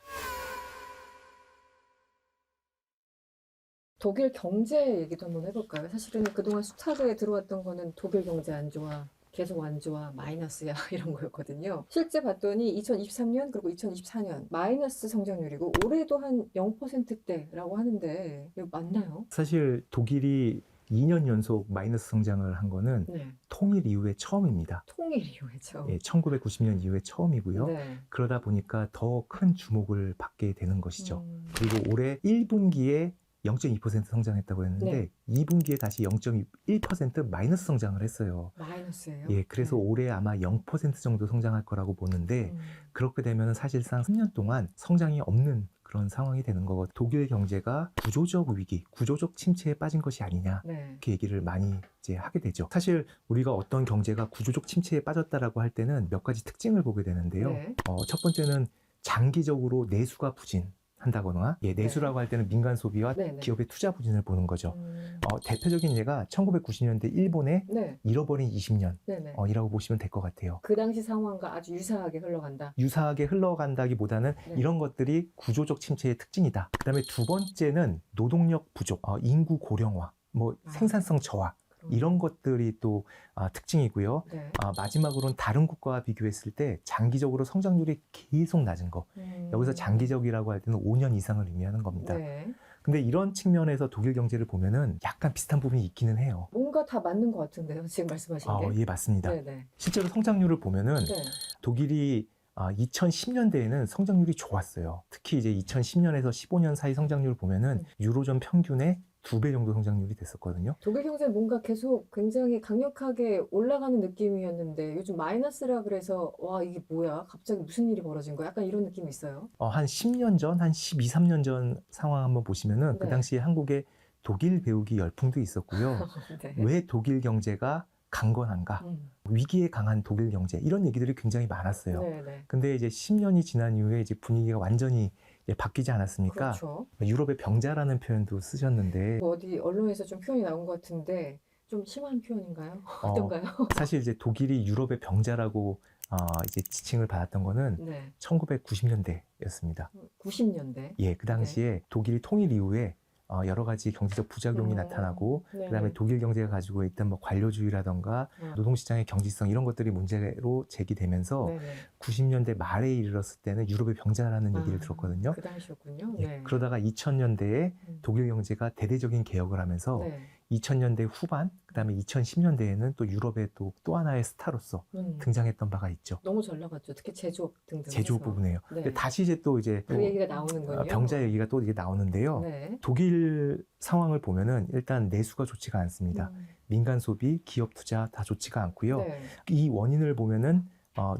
독일 경제 얘기도 한번 해볼까요? 사실은 그동안 수차례에 들어왔던 거는 독일 경제 안 좋아, 계속 안 좋아, 마이너스야 이런 거였거든요. 실제 봤더니 2023년 그리고 2024년 마이너스 성장률이고 올해도 한 0%대라고 하는데 이거 맞나요? 사실 독일이 2년 연속 마이너스 성장을 한 거는 네. 통일 이후에 처음입니다. 통일 이후에죠. 예, 1990년 이후에 처음이고요. 네. 그러다 보니까 더 큰 주목을 받게 되는 것이죠. 그리고 올해 1분기에 0.2% 성장했다고 했는데 네. 2분기에 다시 0.1% 마이너스 성장을 했어요. 마이너스예요? 예, 그래서 네. 올해 아마 0% 정도 성장할 거라고 보는데 그렇게 되면 사실상 3년 동안 성장이 없는 그런 상황이 되는 거고 독일 경제가 구조적 위기, 구조적 침체에 빠진 것이 아니냐 네. 이렇게 얘기를 많이 이제 하게 되죠. 사실 우리가 어떤 경제가 구조적 침체에 빠졌다라고 할 때는 몇 가지 특징을 보게 되는데요. 네. 첫 번째는 장기적으로 내수가 부진한다거나, 내수라고 할 때는 민간 소비와 네네. 기업의 투자 부진을 보는 거죠. 대표적인 예가 1990년대 일본의 네. 잃어버린 20년 네네. 이라고 보시면 될 것 같아요. 그 당시 상황과 아주 유사하게 흘러간다. 유사하게 흘러간다기보다는 네. 이런 것들이 구조적 침체의 특징이다. 그다음에 두 번째는 노동력 부족, 인구 고령화, 생산성 저하, 이런 것들이 또 특징이고요. 네. 마지막으로는 다른 국가와 비교했을 때 장기적으로 성장률이 계속 낮은 거. 여기서 장기적이라고 할 때는 5년 이상을 의미하는 겁니다. 네. 근데 이런 측면에서 독일 경제를 보면은 약간 비슷한 부분이 있기는 해요. 뭔가 다 맞는 것 같은데요, 지금 말씀하신 게. 예, 맞습니다. 네네. 실제로 성장률을 보면은 네. 독일이 2010년대에는 성장률이 좋았어요. 특히 이제 2010년에서 15년 사이 성장률을 보면은 유로존 평균의 2배 정도 성장률이 됐었거든요. 독일 경제는 뭔가 계속 굉장히 강력하게 올라가는 느낌이었는데 요즘 마이너스라 그래서 와 이게 뭐야? 갑자기 무슨 일이 벌어진 거야? 약간 이런 느낌이 있어요. 한 10년 전, 한 12, 13년 전 상황 한번 보시면은 그 네. 당시에 한국에 독일 배우기 열풍도 있었고요. 네. 왜 독일 경제가 강건한가? 위기에 강한 독일 경제, 이런 얘기들이 굉장히 많았어요. 네네. 근데 근데 이제 10년이 지난 이후에 이제 분위기가 완전히 바뀌지 않았습니까? 그렇죠. 유럽의 병자라는 표현도 쓰셨는데, 어디 언론에서 좀 표현이 나온 것 같은데 좀 심한 표현인가요? 어떤가요? 사실 이제 독일이 유럽의 병자라고 이제 지칭을 받았던 거는 네. 1990년대였습니다. 90년대. 예, 그 당시에 독일이 통일 이후에 여러 가지 경제적 부작용이 나타나고, 네네. 그다음에 독일 경제가 가지고 있던 관료주의라던가 노동시장의 경직성, 이런 것들이 문제로 제기되면서 네네. 90년대 말에 이르렀을 때는 유럽의 병자라는 얘기를 들었거든요. 그 당시였군요. 예, 네. 그러다가 2000년대에 독일 경제가 대대적인 개혁을 하면서 네. 2000년대 후반, 그다음에 2010년대에는 또 유럽의 또 하나의 스타로서 등장했던 바가 있죠. 너무 잘 나갔죠. 특히 제조업 등등. 제조업 해서. 부분이에요. 네. 근데 다시 이제 또 그 얘기가 나오는군요. 병자 얘기가 또 이게 나오는데요. 네. 독일 상황을 보면은 일단 내수가 좋지가 않습니다. 민간 소비, 기업 투자 다 좋지가 않고요. 네. 이 원인을 보면은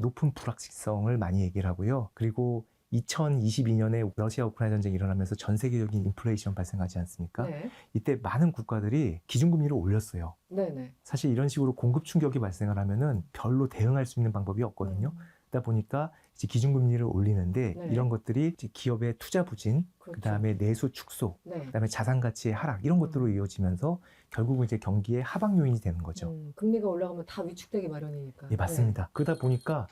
높은 불확실성을 많이 얘기를 하고요. 그리고 2022년에 러시아 우크라이나 전쟁이 일어나면서 전 세계적인 인플레이션 발생하지 않습니까? 네. 이때 많은 국가들이 기준금리를 올렸어요. 네네. 사실 이런 식으로 공급 충격이 발생을 하면은 별로 대응할 수 있는 방법이 없거든요. 그러다 보니까 이제 기준금리를 올리는데, 네. 이런 것들이 이제 기업의 투자 부진, 그렇죠. 그다음에 내수 축소, 네. 그다음에 자산 가치의 하락, 이런 것들로 이어지면서 결국은 이제 경기의 하방 요인이 되는 거죠. 금리가 올라가면 다 위축되기 마련이니까. 예, 맞습니다. 그러다 보니까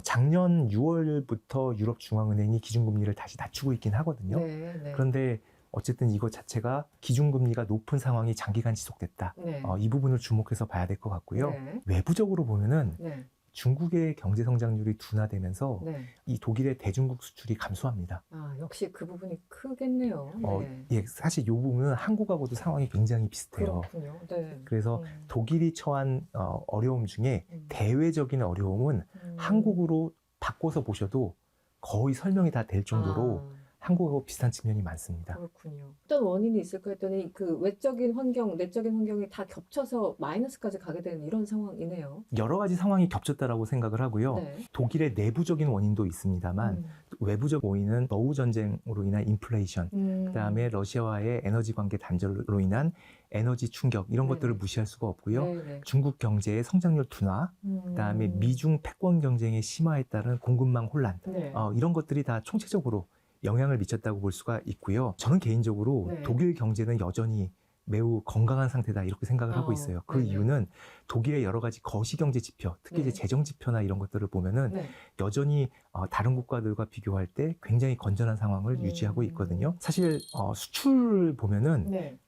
작년 6월부터 유럽 중앙은행이 기준금리를 다시 낮추고 있긴 하거든요. 네. 네. 그런데 어쨌든 이거 자체가 기준금리가 높은 상황이 장기간 지속됐다. 네. 이 부분을 주목해서 봐야 될 것 같고요. 네. 외부적으로 보면은 네. 중국의 경제 성장률이 둔화되면서 네. 이 독일의 대중국 수출이 감소합니다. 역시 그 부분이 크겠네요. 네. 예, 사실 이 부분은 한국하고도 상황이 굉장히 비슷해요. 그렇군요. 네. 그래서 독일이 처한 어려움 중에 대외적인 어려움은 한국으로 바꿔서 보셔도 거의 설명이 다 될 정도로 한국하고 비슷한 측면이 많습니다. 그렇군요. 어떤 원인이 있을까 했더니 그 외적인 환경, 내적인 환경이 다 겹쳐서 마이너스까지 가게 되는 이런 상황이네요. 여러 가지 상황이 겹쳤다라고 생각을 하고요. 네. 독일의 내부적인 원인도 있습니다만 외부적 원인은俄우 전쟁으로 인한 인플레이션, 그다음에 러시아와의 에너지 관계 단절로 인한 에너지 충격, 이런 네네. 것들을 무시할 수가 없고요. 네네. 중국 경제의 성장률 둔화, 그다음에 미중 패권 경쟁의 심화에 따른 공급망 혼란, 네. 이런 것들이 다 총체적으로 영향을 미쳤다고 볼 수가 있고요. 저는 개인적으로 네. 독일 경제는 여전히 매우 건강한 상태다, 이렇게 생각을 하고 있어요. 그 네네. 이유는 독일의 여러 가지 거시경제 지표, 특히 네. 이제 재정 지표나 이런 것들을 보면은 네. 여전히 다른 국가들과 비교할 때 굉장히 건전한 상황을 유지하고 있거든요. 사실 수출 보면은 네.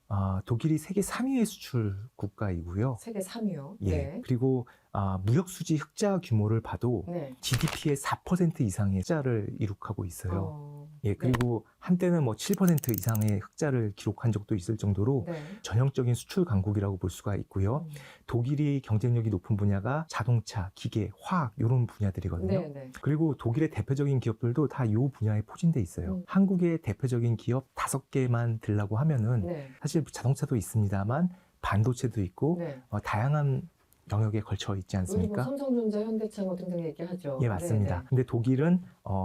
독일이 세계 3위의 수출 국가이고요. 세계 3위요. 예. 네. 그리고 무역 수지 흑자 규모를 봐도 네. GDP의 4% 이상의 흑자를 이룩하고 있어요. 예, 네. 그리고 한때는 7% 이상의 흑자를 기록한 적도 있을 정도로 네. 전형적인 수출 강국이라고 볼 수가 있고요. 독일이 경쟁력이 높은 분야가 자동차, 기계, 화학, 이런 분야들이거든요. 네. 네. 그리고 독일의 대표적인 기업들도 다 이 분야에 포진돼 있어요. 한국의 대표적인 기업 5개만 들라고 하면은 네. 사실 자동차도 있습니다만 반도체도 있고 네. 다양한 영역에 걸쳐 있지 우리 않습니까? 삼성전자, 현대차 등등 얘기하죠. 예, 맞습니다. 네, 네. 근데 독일은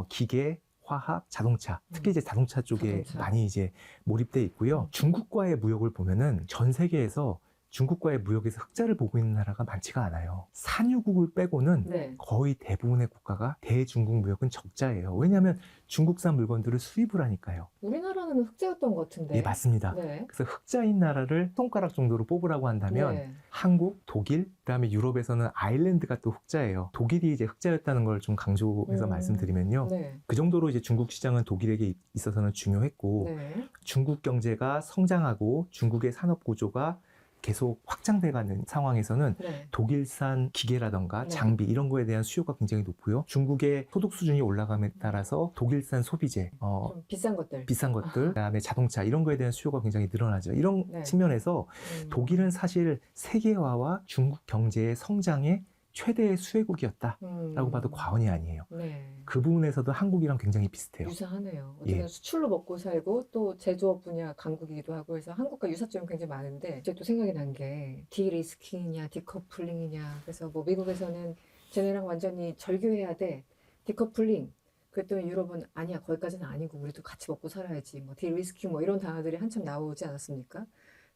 기계, 화학, 자동차, 특히 이제 자동차 쪽에 자동차. 많이 이제 몰입돼 있고요. 중국과의 무역을 보면은 전 세계에서 중국과의 무역에서 흑자를 보고 있는 나라가 많지가 않아요. 산유국을 빼고는 네. 거의 대부분의 국가가 대중국 무역은 적자예요. 왜냐하면 중국산 물건들을 수입을 하니까요. 우리나라는 흑자였던 것 같은데. 예, 맞습니다. 네. 그래서 흑자인 나라를 손가락 정도로 뽑으라고 한다면 네. 한국, 독일, 그다음에 유럽에서는 아일랜드가 또 흑자예요. 독일이 이제 흑자였다는 걸 좀 강조해서 말씀드리면요. 네. 그 정도로 이제 중국 시장은 독일에게 있어서는 중요했고 네. 중국 경제가 성장하고 중국의 산업 구조가 계속 확장돼가는 상황에서는 네. 독일산 기계라던가 네. 장비 이런 거에 대한 수요가 굉장히 높고요. 중국의 소득 수준이 올라감에 따라서 독일산 소비재, 좀 비싼 것들. 비싼 것들, 그다음에 자동차 이런 거에 대한 수요가 굉장히 늘어나죠. 이런 네. 측면에서 독일은 사실 세계화와 중국 경제의 성장의 최대의 수혜국이었다라고 봐도 과언이 아니에요. 네. 그 부분에서도 한국이랑 굉장히 비슷해요. 유사하네요. 어쨌든 예. 수출로 먹고 살고 또 제조업 분야 강국이기도 하고 해서 한국과 유사점이 굉장히 많은데 이제 또 생각이 난 게 디리스킹이냐 디커플링이냐 그래서 뭐 미국에서는 쟤네랑 완전히 절교해야 돼 디커플링 그랬더니 유럽은 아니야 거기까지는 아니고 우리도 같이 먹고 살아야지 뭐 디리스킹 뭐 이런 단어들이 한참 나오지 않았습니까?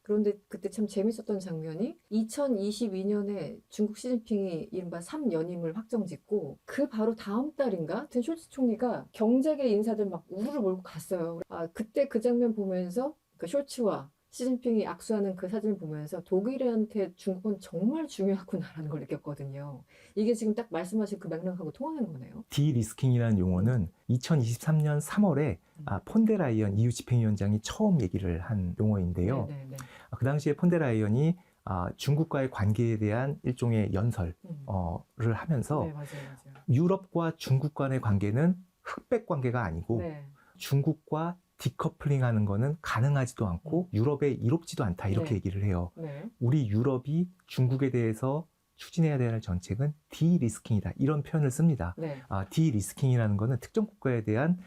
그런데 그때 참 재밌었던 장면이 2022년에 중국 시진핑이 이른바 3연임을 확정짓고 그 바로 다음 달인가? 하여튼 숄츠 총리가 경제계 인사들 막 우르르 몰고 갔어요. 그때 그 장면 보면서 그 숄츠와 시진핑이 악수하는 그 사진을 보면서 독일한테 중국은 정말 중요하구나라는 걸 느꼈거든요. 이게 지금 딱 말씀하신 그 맥락하고 통하는 거네요. 디리스킹이라는 용어는 2023년 3월에 폰데라이언 EU 집행위원장이 처음 얘기를 한 용어인데요. 네네네. 그 당시에 폰데라이언이 중국과의 관계에 대한 일종의 연설을 하면서 네, 맞아요. 유럽과 중국 간의 관계는 흑백 관계가 아니고 네. 중국과 디커플링하는 거는 가능하지도 않고 유럽에 이롭지도 않다 이렇게 네. 얘기를 해요. 네. 우리 유럽이 중국에 대해서 추진해야 될 정책은 디리스킹이다 이런 표현을 씁니다. 네. 디리스킹이라는 거는 특정 국가에 대한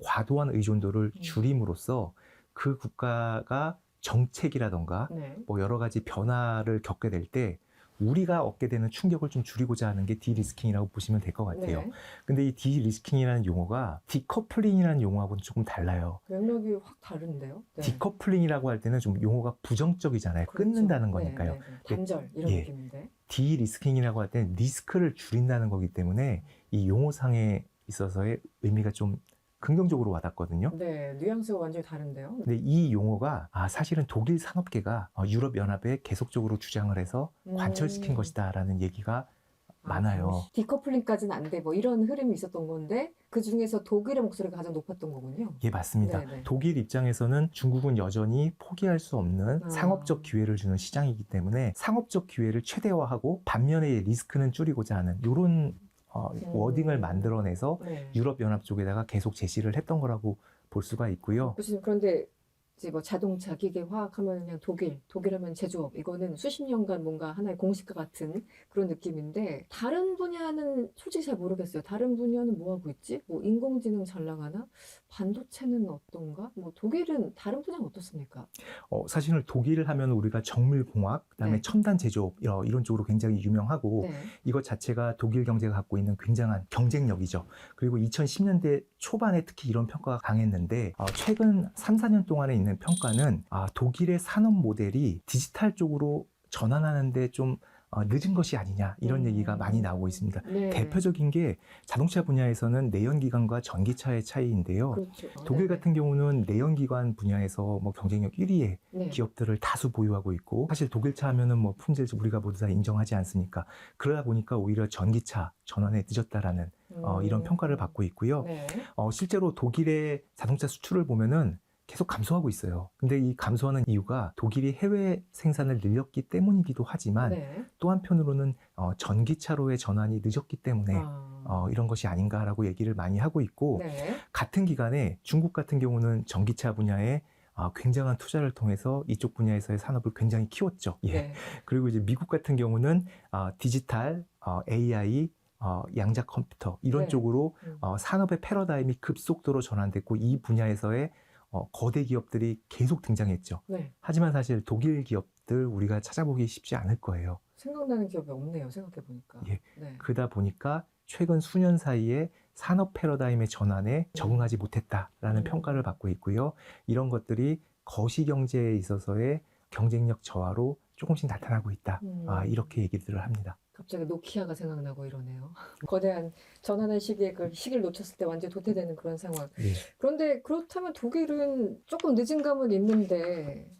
과도한 의존도를 줄임으로써 그 국가가 정책이라던가 네. 뭐 여러 가지 변화를 겪게 될 때 우리가 얻게 되는 충격을 좀 줄이고자 하는 게 디리스킹이라고 보시면 될 것 같아요. 네. 근데 이 디리스킹이라는 용어가 디커플링이라는 용어하고는 조금 달라요. 맥락이 확 다른데요. 네. 디커플링이라고 할 때는 좀 용어가 부정적이잖아요. 그렇죠. 끊는다는 네, 거니까요. 네, 네. 단절 이런 예. 느낌인데. 디리스킹이라고 할 때는 리스크를 줄인다는 거기 때문에 이 용어상에 있어서의 의미가 좀 긍정적으로 와닿거든요. 네, 뉘앙스가 완전히 다른데요. 근데 이 용어가 사실은 독일 산업계가 유럽연합에 계속적으로 주장을 해서 관철시킨 것이다라는 얘기가 많아요. 디커플링까지는 안 돼. 뭐 이런 흐름이 있었던 건데 그 중에서 독일의 목소리가 가장 높았던 거군요. 예, 맞습니다. 네네. 독일 입장에서는 중국은 여전히 포기할 수 없는 상업적 기회를 주는 시장이기 때문에 상업적 기회를 최대화하고 반면에 리스크는 줄이고자 하는 이런 워딩을 만들어내서 네. 유럽연합 쪽에다가 계속 제시를 했던 거라고 볼 수가 있고요. 그런데 이제 뭐 자동차, 기계, 화학 하면 그냥 독일 하면 제조업 이거는 수십 년간 뭔가 하나의 공식과 같은 그런 느낌인데 다른 분야는 솔직히 잘 모르겠어요. 다른 분야는 뭐 하고 있지? 뭐 인공지능 잘 나가나? 반도체는 어떤가? 뭐 독일은 다른 분야는 어떻습니까? 사실은 독일을 하면 우리가 정밀공학, 그다음에 네. 첨단 제조업 이런 쪽으로 굉장히 유명하고 네. 이것 자체가 독일 경제가 갖고 있는 굉장한 경쟁력이죠. 그리고 2010년대 초반에 특히 이런 평가가 강했는데 최근 3, 4년 동안에 있는 평가는 독일의 산업 모델이 디지털 쪽으로 전환하는데 좀 늦은 것이 아니냐 이런 얘기가 많이 나오고 있습니다. 네. 대표적인 게 자동차 분야에서는 내연기관과 전기차의 차이인데요. 그렇죠. 독일 네. 같은 경우는 내연기관 분야에서 뭐 경쟁력 1위의 네. 기업들을 다수 보유하고 있고 사실 독일차 하면은 뭐 품질 우리가 모두 다 인정하지 않습니까? 그러다 보니까 오히려 전기차 전환에 늦었다라는 이런 평가를 받고 있고요. 네. 실제로 독일의 자동차 수출을 보면은 계속 감소하고 있어요. 근데 이 감소하는 이유가 독일이 해외 생산을 늘렸기 때문이기도 하지만 네. 또 한편으로는 전기차로의 전환이 늦었기 때문에 이런 것이 아닌가라고 얘기를 많이 하고 있고 네. 같은 기간에 중국 같은 경우는 전기차 분야에 굉장한 투자를 통해서 이쪽 분야에서의 산업을 굉장히 키웠죠. 예. 네. 그리고 이제 미국 같은 경우는 디지털, AI, 양자 컴퓨터 이런 네. 쪽으로 산업의 패러다임이 급속도로 전환됐고 이 분야에서의 거대 기업들이 계속 등장했죠. 네. 하지만 사실 독일 기업들 우리가 찾아보기 쉽지 않을 거예요. 생각나는 기업이 없네요. 생각해보니까. 예. 네. 그러다 보니까 최근 수년 사이에 산업 패러다임의 전환에 적응하지 못했다라는 평가를 받고 있고요. 이런 것들이 거시경제에 있어서의 경쟁력 저하로 조금씩 나타나고 있다. 이렇게 얘기들을 합니다. 갑자기 노키아가 생각나고 이러네요. 거대한 전환의 시기에 그 시기를 놓쳤을 때 완전히 도태되는 그런 상황. 네. 그런데 그렇다면 독일은 조금 늦은 감은 있는데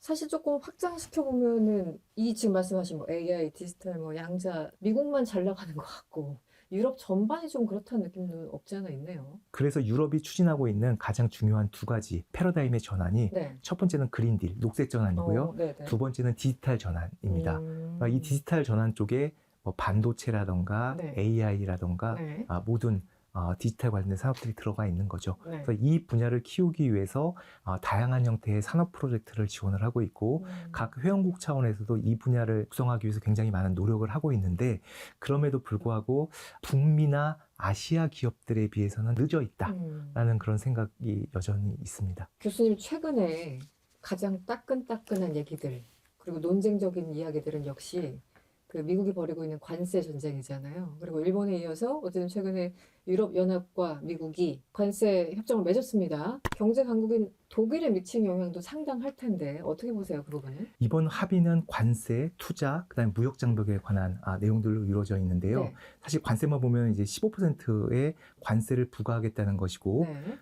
사실 조금 확장시켜 보면은 이 지금 말씀하신 뭐 AI, 디지털 뭐 양자 미국만 잘 나가는 것 같고 유럽 전반이 좀 그렇다는 느낌도 없지 않아 있네요. 그래서 유럽이 추진하고 있는 가장 중요한 두 가지 패러다임의 전환이 네. 첫 번째는 그린딜, 녹색 전환이고요. 네네. 두 번째는 디지털 전환입니다. 그러니까 이 디지털 전환 쪽에 뭐 반도체라던가 네. AI라던가 네. 모든 디지털 관련된 산업들이 들어가 있는 거죠. 네. 그래서 이 분야를 키우기 위해서 다양한 형태의 산업 프로젝트를 지원을 하고 있고 각 회원국 차원에서도 이 분야를 구성하기 위해서 굉장히 많은 노력을 하고 있는데 그럼에도 불구하고 북미나 아시아 기업들에 비해서는 늦어 있다라는 그런 생각이 여전히 있습니다. 교수님 최근에 가장 따끈따끈한 얘기들 그리고 논쟁적인 이야기들은 역시 그 미국이 벌이고 있는 관세 전쟁이잖아요. 그리고 일본에 이어서 어쨌든 최근에 유럽연합과 미국이 관세 협정을 맺었습니다. 경제 강국인 독일에 미친 영향도 상당할 텐데 어떻게 보세요, 그 부분은? 이번 합의는 관세, 투자, 그다음에 무역 장벽에 관한 내용들로 이루어져 있는데요. 네. 사실 관세만 보면 이제 15%의 관세를 부과하겠다는 것이고 네.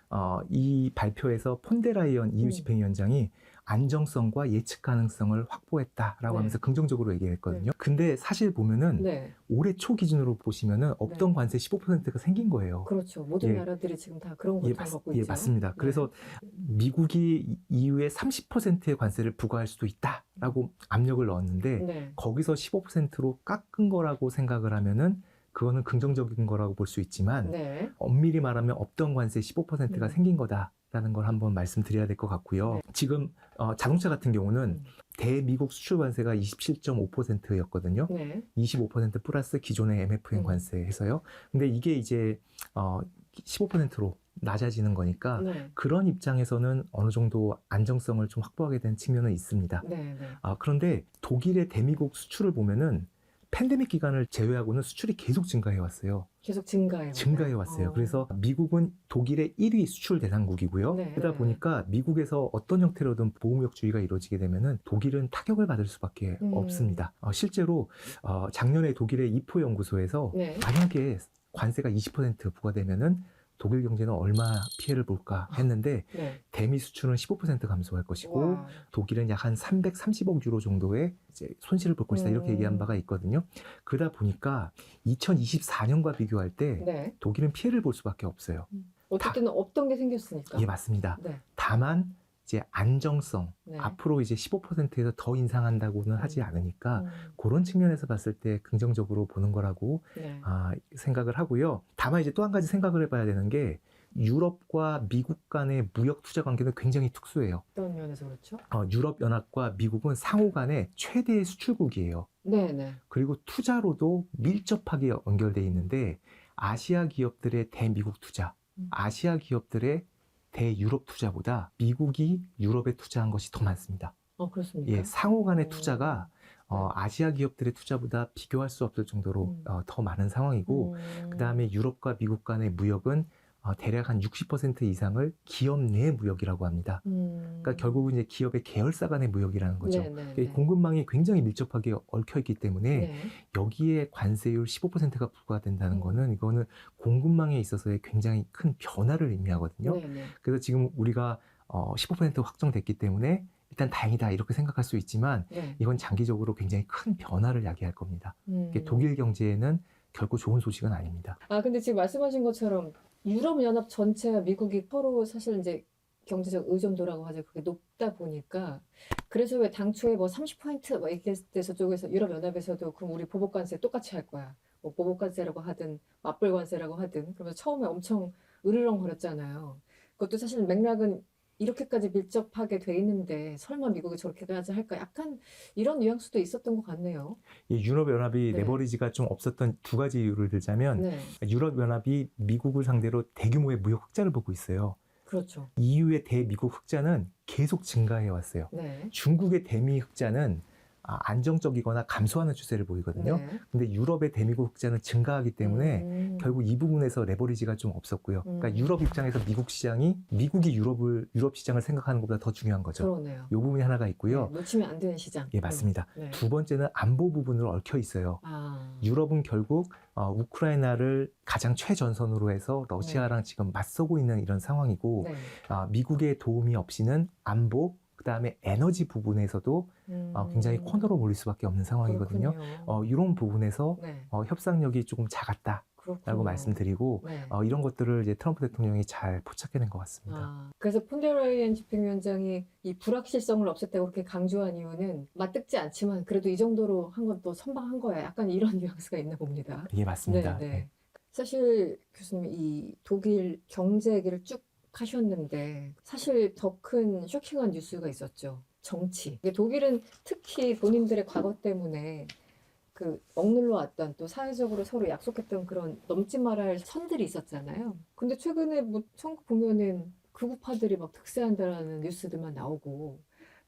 이 발표에서 폰데라이언 EU 집행위원장이 안정성과 예측 가능성을 확보했다라고 네. 하면서 긍정적으로 얘기했거든요. 근데 사실 보면은 네. 올해 초 기준으로 보시면은 없던 네. 관세 15%가 생긴 거예요. 그렇죠. 모든 예. 나라들이 지금 다 그런 고통을 받고 있죠. 맞습니다. 네. 그래서 미국이 EU에 30%의 관세를 부과할 수도 있다라고 압력을 넣었는데 네. 거기서 15%로 깎은 거라고 생각을 하면은 그거는 긍정적인 거라고 볼 수 있지만 네. 엄밀히 말하면 없던 관세 15%가 생긴 거다라는 걸 한번 말씀드려야 될 것 같고요. 네. 지금 자동차 같은 경우는 대미국 수출 관세가 27.5%였거든요. 네. 25% 플러스 기존의 MFN 관세 해서요. 근데 이게 이제 15%로 낮아지는 거니까 네. 그런 입장에서는 어느 정도 안정성을 좀 확보하게 된 측면은 있습니다. 네. 네. 그런데 독일의 대미국 수출을 보면은 팬데믹 기간을 제외하고는 수출이 계속 증가해 왔어요. 계속 증가해 왔어요. 그래서 미국은 독일의 1위 수출 대상국이고요. 네. 그러다 보니까 미국에서 어떤 형태로든 보호무역주의가 이루어지게 되면은 독일은 타격을 받을 수밖에 없습니다. 실제로 작년에 독일의 이포 연구소에서 네. 만약에 관세가 20% 부과되면은 독일 경제는 얼마 피해를 볼까 했는데 네. 대미 대미 수출은 15% 감소할 것이고 와. 독일은 약 한 330억 유로 정도의 이제 손실을 볼 것이다 이렇게 얘기한 바가 있거든요. 그러다 보니까 2024년과 비교할 때 네. 독일은 피해를 볼 수밖에 없어요. 어쨌든 없던 게 생겼으니까. 예, 맞습니다. 네. 다만 이제 안정성 네. 앞으로 이제 15%에서 더 인상한다고는 하지 않으니까 그런 측면에서 봤을 때 긍정적으로 보는 거라고 네. 생각을 하고요. 다만 이제 또 한 가지 생각을 해봐야 되는 게 유럽과 미국 간의 무역 투자 관계는 굉장히 특수해요. 어떤 면에서 그렇죠? 유럽연합과 미국은 상호 간의 최대의 수출국이에요. 네네. 그리고 투자로도 밀접하게 연결돼 있는데 아시아 기업들의 대미국 투자, 아시아 기업들의 대유럽 투자보다 미국이 유럽에 투자한 것이 더 많습니다. 그렇습니까? 예, 상호 간의 투자가 아시아 기업들의 투자보다 비교할 수 없을 정도로 더 많은 상황이고 그 다음에 유럽과 미국 간의 무역은 대략 한 60% 이상을 기업 내 무역이라고 합니다. 그러니까 결국은 이제 기업의 계열사 간의 무역이라는 거죠. 그러니까 공급망이 굉장히 밀접하게 얽혀 있기 때문에 네. 여기에 관세율 15%가 부과된다는 거는 이거는 공급망에 있어서의 굉장히 큰 변화를 의미하거든요. 네네. 그래서 지금 우리가 15% 확정됐기 때문에 일단 다행이다 이렇게 생각할 수 있지만 네. 이건 장기적으로 굉장히 큰 변화를 야기할 겁니다. 독일 경제에는 결코 좋은 소식은 아닙니다. 근데 지금 말씀하신 것처럼 유럽연합 전체와 미국이 서로 사실 이제 경제적 의존도라고 하죠. 그게 높다 보니까 그래서 왜 당초에 뭐 30% 막 이렇게 했을 때 저쪽에서 유럽연합에서도 그럼 우리 보복관세 똑같이 할 거야. 뭐 보복관세라고 하든 맞불관세라고 하든 그러면서 처음에 엄청 으르렁거렸잖아요. 그것도 사실 맥락은 이렇게까지 밀접하게 돼 있는데 설마 미국이 저렇게까지 할까? 약간 이런 뉘앙스도 있었던 것 같네요. 이 유럽연합이 네. 레버리지가 좀 없었던 두 가지 이유를 들자면 네, 유럽연합이 미국을 상대로 대규모의 무역 흑자를 보고 있어요. 그렇죠. EU의 대미국 흑자는 계속 증가해 왔어요. 네, 중국의 대미 흑자는 안정적이거나 감소하는 추세를 보이거든요. 네. 근데 유럽의 대미국 흑자는 증가하기 때문에 결국 이 부분에서 레버리지가 좀 없었고요. 그러니까 유럽 입장에서 미국 시장이 미국이 유럽 시장을 생각하는 것보다 더 중요한 거죠. 그러네요. 이 부분이 하나가 있고요. 네, 놓치면 안 되는 시장. 예, 맞습니다. 네. 두 번째는 안보 부분으로 얽혀 있어요. 아. 유럽은 결국 우크라이나를 가장 최전선으로 해서 러시아랑 지금 맞서고 있는 이런 상황이고 네. 미국의 도움이 없이는 안보, 그다음에 에너지 부분에서도 굉장히 코너로 몰릴 수밖에 없는 상황이거든요. 그렇군요. 이런 부분에서 네. 협상력이 조금 작았다라고 그렇군요. 말씀드리고 네. 이런 것들을 이제 트럼프 대통령이 잘 포착해낸 것 같습니다. 그래서 폰데라이엔 집행위원장이 이 불확실성을 없앴다고 그렇게 강조한 이유는 맞듣지 않지만 그래도 이 정도로 한 건 또 선방한 거야. 약간 이런 뉘앙스가 있나 봅니다. 예, 맞습니다. 네, 네. 네. 사실 교수님 이 독일 경제 얘기를 쭉 하셨는데 사실 더 큰 쇼킹한 뉴스가 있었죠. 정치. 이게 독일은 특히 본인들의 과거 때문에 그 억눌러 왔던 또 사회적으로 서로 약속했던 그런 넘지 말아야 할 선들이 있었잖아요. 근데 최근에 뭐 천국 보면은 극우파들이 막 득세한다라는 뉴스들만 나오고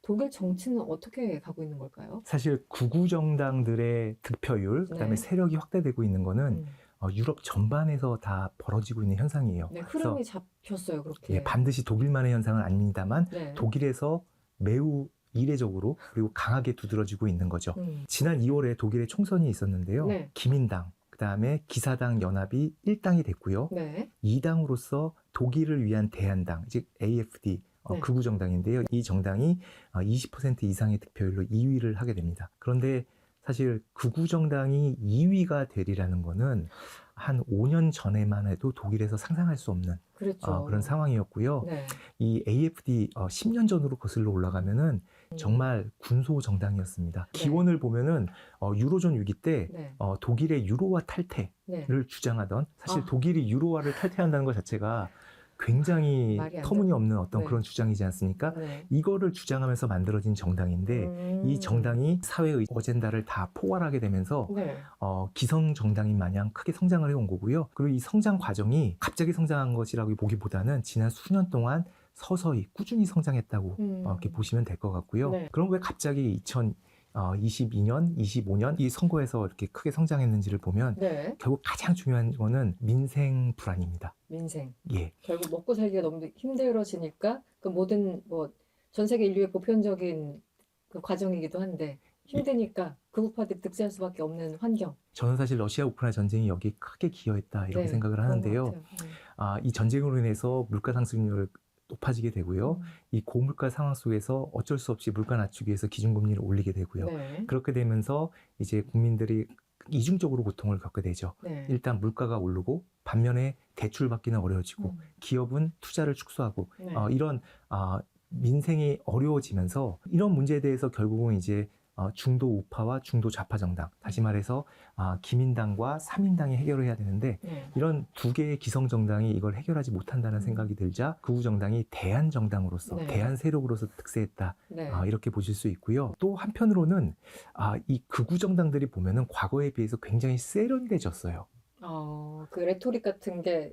독일 정치는 어떻게 가고 있는 걸까요? 사실 극우 정당들의 득표율, 그다음에 네. 세력이 확대되고 있는 거는 유럽 전반에서 다 벌어지고 있는 현상이에요. 네, 그래서 흐름이 잡혔어요, 그렇게. 예, 반드시 독일만의 현상은 아닙니다만 네. 독일에서 매우 이례적으로 그리고 강하게 두드러지고 있는 거죠. 지난 2월에 독일에 총선이 있었는데요. 네. 기민당, 그다음에 기사당 연합이 1당이 됐고요. 네. 2당으로서 독일을 위한 대한당, 즉 AFD, 네. 극우 정당인데요. 이 정당이 20% 이상의 득표율로 2위를 하게 됩니다. 그런데 사실 극우 정당이 2위가 되리라는 거는 한 5년 전에만 해도 독일에서 상상할 수 없는 그렇죠. 그런 상황이었고요. 네. 이 AFD 10년 전으로 거슬러 올라가면은 정말 군소 정당이었습니다. 네. 기원을 보면은 유로존 위기 때 네. 독일의 유로화 탈퇴를 네. 주장하던, 사실 아. 독일이 유로화를 탈퇴한다는 것 자체가 굉장히 말이 안 터무니없는 어떤 네. 그런 주장이지 않습니까? 네. 이거를 주장하면서 만들어진 정당인데 이 정당이 사회의 어젠다를 다 포괄하게 되면서 네. 기성 정당인 마냥 크게 성장을 해온 거고요. 그리고 이 성장 과정이 갑자기 성장한 것이라고 보기보다는 지난 수년 동안 서서히 꾸준히 성장했다고 이렇게 보시면 될 것 같고요. 네. 그럼 왜 갑자기 2022년, 25년 이 선거에서 이렇게 크게 성장했는지를 보면 네. 결국 가장 중요한 거는 민생 불안입니다. 민생. 예. 결국 먹고 살기가 너무 힘들어지니까 그 모든 뭐 전 세계 인류의 보편적인 그 과정이기도 한데 힘드니까 극우파들이 득세할 수밖에 없는 환경. 저는 사실 러시아 우크라이나 전쟁이 여기에 크게 기여했다 이렇게 네, 생각을 그런 것 하는데요. 같아요. 이 전쟁으로 인해서 물가 상승률이 높아지게 되고요. 이 고물가 상황 속에서 어쩔 수 없이 물가 낮추기 위해서 기준금리를 올리게 되고요. 네. 그렇게 되면서 이제 국민들이 이중적으로 고통을 겪게 되죠. 네. 일단 물가가 오르고 반면에 대출 받기는 어려워지고 기업은 투자를 축소하고 네. 이런 민생이 어려워지면서 이런 문제에 대해서 결국은 이제 중도 우파와 중도 좌파 정당, 다시 말해서 기민당과 사민당이 해결을 해야 되는데 네. 이런 두 개의 기성 정당이 이걸 해결하지 못한다는 생각이 들자 극우 정당이 대한 정당으로서 네. 대한 세력으로서 득세했다. 네. 이렇게 보실 수 있고요. 또 한편으로는 이 극우 정당들이 보면은 과거에 비해서 굉장히 세련돼졌어요. 그 레토릭 같은 게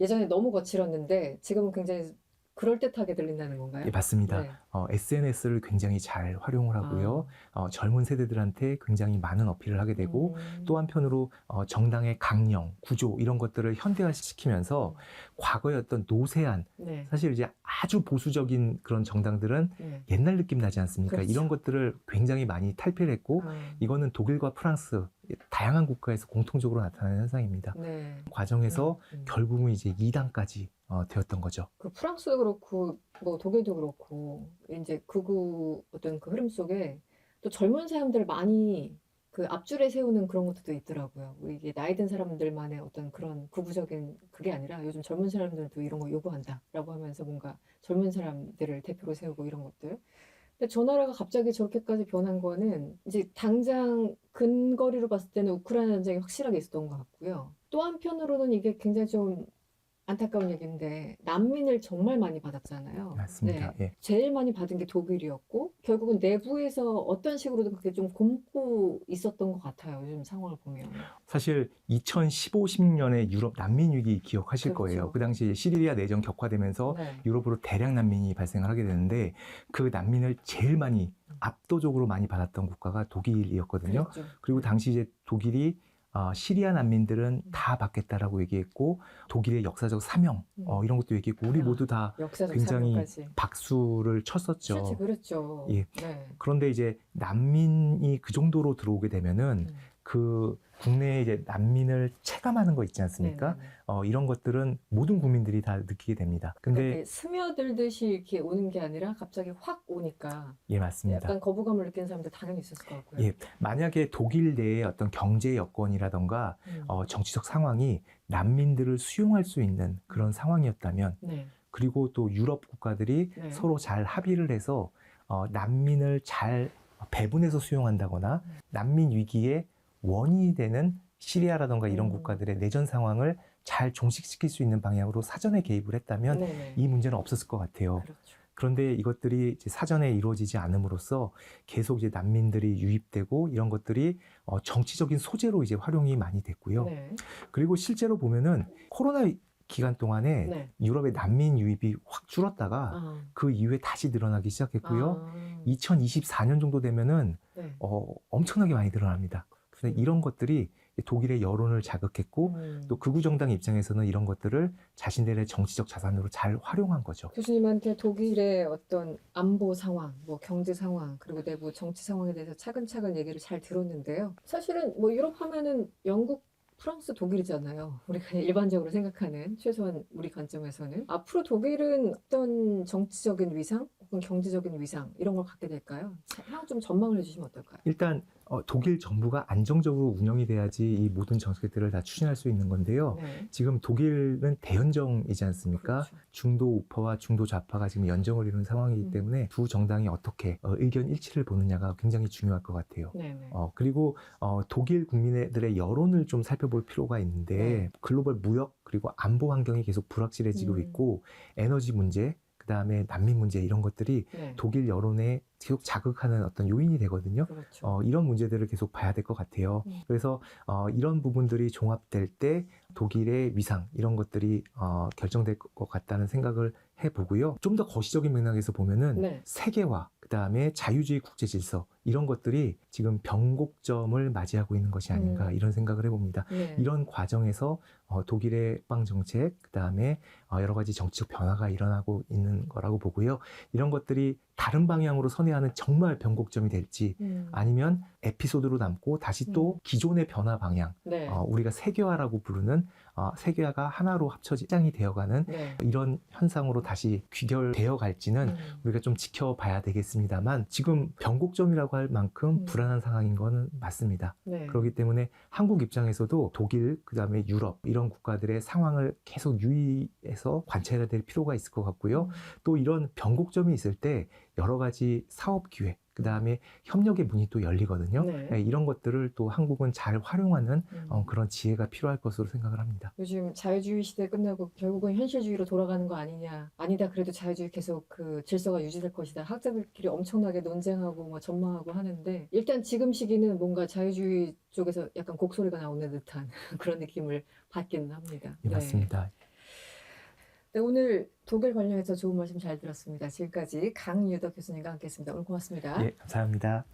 예전에 너무 거칠었는데 지금은 굉장히 그럴듯하게 들린다는 건가요? 예, 맞습니다. 네. SNS를 굉장히 잘 활용을 하고요. 젊은 세대들한테 굉장히 많은 어필을 하게 되고 또 한편으로 정당의 강령, 구조 이런 것들을 현대화시키면서 과거의 어떤 노쇠한 네. 사실 이제 아주 보수적인 그런 정당들은 네. 옛날 느낌 나지 않습니까? 그렇죠. 이런 것들을 굉장히 많이 탈피를 했고 이거는 독일과 프랑스 다양한 국가에서 공통적으로 나타나는 현상입니다. 네. 과정에서 결국은 이제 2당까지 되었던 거죠. 그 프랑스도 그렇고 뭐 독일도 그렇고 이제 극우 어떤 그 흐름 속에 또 젊은 사람들 많이 그 앞줄에 세우는 그런 것도 있더라고요. 이게 나이 든 사람들만의 어떤 그런 극우적인 그게 아니라 요즘 젊은 사람들도 이런 거 요구한다라고 하면서 뭔가 젊은 사람들을 대표로 세우고 이런 것들. 근데 저 나라가 갑자기 저렇게까지 변한 거는 이제 당장 근거리로 봤을 때는 우크라이나 전쟁이 확실하게 있었던 것 같고요. 또 한편으로는 이게 굉장히 좀 안타까운 얘기인데 난민을 정말 많이 받았잖아요. 맞습니다. 네. 예. 제일 많이 받은 게 독일이었고 결국은 내부에서 어떤 식으로든 그렇게 좀 곪고 있었던 것 같아요. 요즘 상황을 보면. 사실 2015, 16년에 유럽 난민 위기 기억하실 그렇죠. 거예요. 그 당시 시리아 내전 격화되면서 네. 유럽으로 대량 난민이 발생을 하게 되는데 그 난민을 제일 많이 압도적으로 많이 받았던 국가가 독일이었거든요. 그랬죠. 그리고 당시 이제 독일이 시리아 난민들은 다 받겠다라고 얘기했고 독일의 역사적 사명 이런 것도 얘기했고 우리 야, 모두 다 역사적 굉장히 사명까지. 박수를 쳤었죠. 실제 그랬죠. 예. 네. 그런데 이제 난민이 그 정도로 들어오게 되면은 그 국내에 이제 난민을 체감하는 거 있지 않습니까? 네네네. 이런 것들은 모든 국민들이 다 느끼게 됩니다. 근데 그러니까 스며들듯이 이렇게 오는 게 아니라 갑자기 확 오니까 예, 맞습니다. 약간 거부감을 느끼는 사람들 당연히 있었을 것 같고요. 예, 만약에 독일 내의 어떤 경제 여건이라던가 정치적 상황이 난민들을 수용할 수 있는 그런 상황이었다면 네. 그리고 또 유럽 국가들이 네. 서로 잘 합의를 해서 난민을 잘 배분해서 수용한다거나 난민 위기의 원인이 되는 시리아라던가 이런 국가들의 내전 상황을 잘 종식시킬 수 있는 방향으로 사전에 개입을 했다면 네네. 이 문제는 없었을 것 같아요. 그렇죠. 그런데 이것들이 이제 사전에 이루어지지 않음으로써 계속 이제 난민들이 유입되고 이런 것들이 정치적인 소재로 이제 활용이 많이 됐고요. 네. 그리고 실제로 보면은 코로나 기간 동안에 네. 유럽의 난민 유입이 확 줄었다가 아. 그 이후에 다시 늘어나기 시작했고요. 아. 2024년 정도 되면은 네. 엄청나게 많이 늘어납니다. 근데 이런 것들이 독일의 여론을 자극했고 또 극우 정당 입장에서는 이런 것들을 자신들의 정치적 자산으로 잘 활용한 거죠. 교수님한테 독일의 어떤 안보 상황, 뭐 경제 상황, 그리고 내부 정치 상황에 대해서 차근차근 얘기를 잘 들었는데요. 사실은 뭐 유럽 하면은 영국, 프랑스, 독일이잖아요. 우리가 일반적으로 생각하는 최소한 우리 관점에서는 앞으로 독일은 어떤 정치적인 위상 혹은 경제적인 위상 이런 걸 갖게 될까요? 향 좀 전망을 해주시면 어떨까요? 일단 독일 정부가 안정적으로 운영이 돼야지 이 모든 정책들을 다 추진할 수 있는 건데요. 네. 지금 독일은 대연정이지 않습니까? 그렇죠. 중도 우파와 중도 좌파가 지금 연정을 이루는 상황이기 때문에 두 정당이 어떻게 의견 일치를 보느냐가 굉장히 중요할 것 같아요. 네네. 그리고 독일 국민들의 여론을 좀 살펴볼 필요가 있는데 네. 글로벌 무역 그리고 안보 환경이 계속 불확실해지고 있고 에너지 문제 그다음에 난민 문제 이런 것들이 네. 독일 여론에 계속 자극하는 어떤 요인이 되거든요. 그렇죠. 이런 문제들을 계속 봐야 될 것 같아요. 그래서 이런 부분들이 종합될 때 독일의 위상 이런 것들이 결정될 것 같다는 생각을 해보고요. 좀 더 거시적인 맥락에서 보면은 네. 세계화 그다음에 자유주의 국제 질서 이런 것들이 지금 변곡점을 맞이하고 있는 것이 아닌가 이런 생각을 해봅니다. 네. 이런 과정에서 독일의 빵 정책 그다음에 여러 가지 정치적 변화가 일어나고 있는 거라고 보고요. 이런 것들이 다른 방향으로 선회하는 정말 변곡점이 될지 아니면 에피소드로 남고 다시 또 기존의 변화 방향 네. 우리가 세계화라고 부르는 세계화가 하나로 합쳐지 시장이 되어가는 네. 이런 현상으로 다시 귀결되어 갈지는 우리가 좀 지켜봐야 되겠습니다만 지금 변곡점이라고 할 만큼 불안한 상황인 거는 맞습니다. 네. 그렇기 때문에 한국 입장에서도 독일 그다음에 유럽 이런 국가들의 상황을 계속 유의해서 관찰해야 될 필요가 있을 것 같고요. 또 이런 변곡점이 있을 때 여러 가지 사업 기회 그다음에 협력의 문이 또 열리거든요. 네. 이런 것들을 또 한국은 잘 활용하는 그런 지혜가 필요할 것으로 생각을 합니다. 요즘 자유주의 시대 끝나고 결국은 현실주의로 돌아가는 거 아니냐. 아니다. 그래도 자유주의 계속 그 질서가 유지될 것이다. 학자들끼리 엄청나게 논쟁하고 뭐 전망하고 하는데 일단 지금 시기는 뭔가 자유주의 쪽에서 약간 곡소리가 나오는 듯한 그런 느낌을 받기는 합니다. 예, 맞습니다. 네, 오늘 독일 관련해서 좋은 말씀 잘 들었습니다. 지금까지 강유덕 교수님과 함께했습니다. 오늘 고맙습니다. 예, 감사합니다.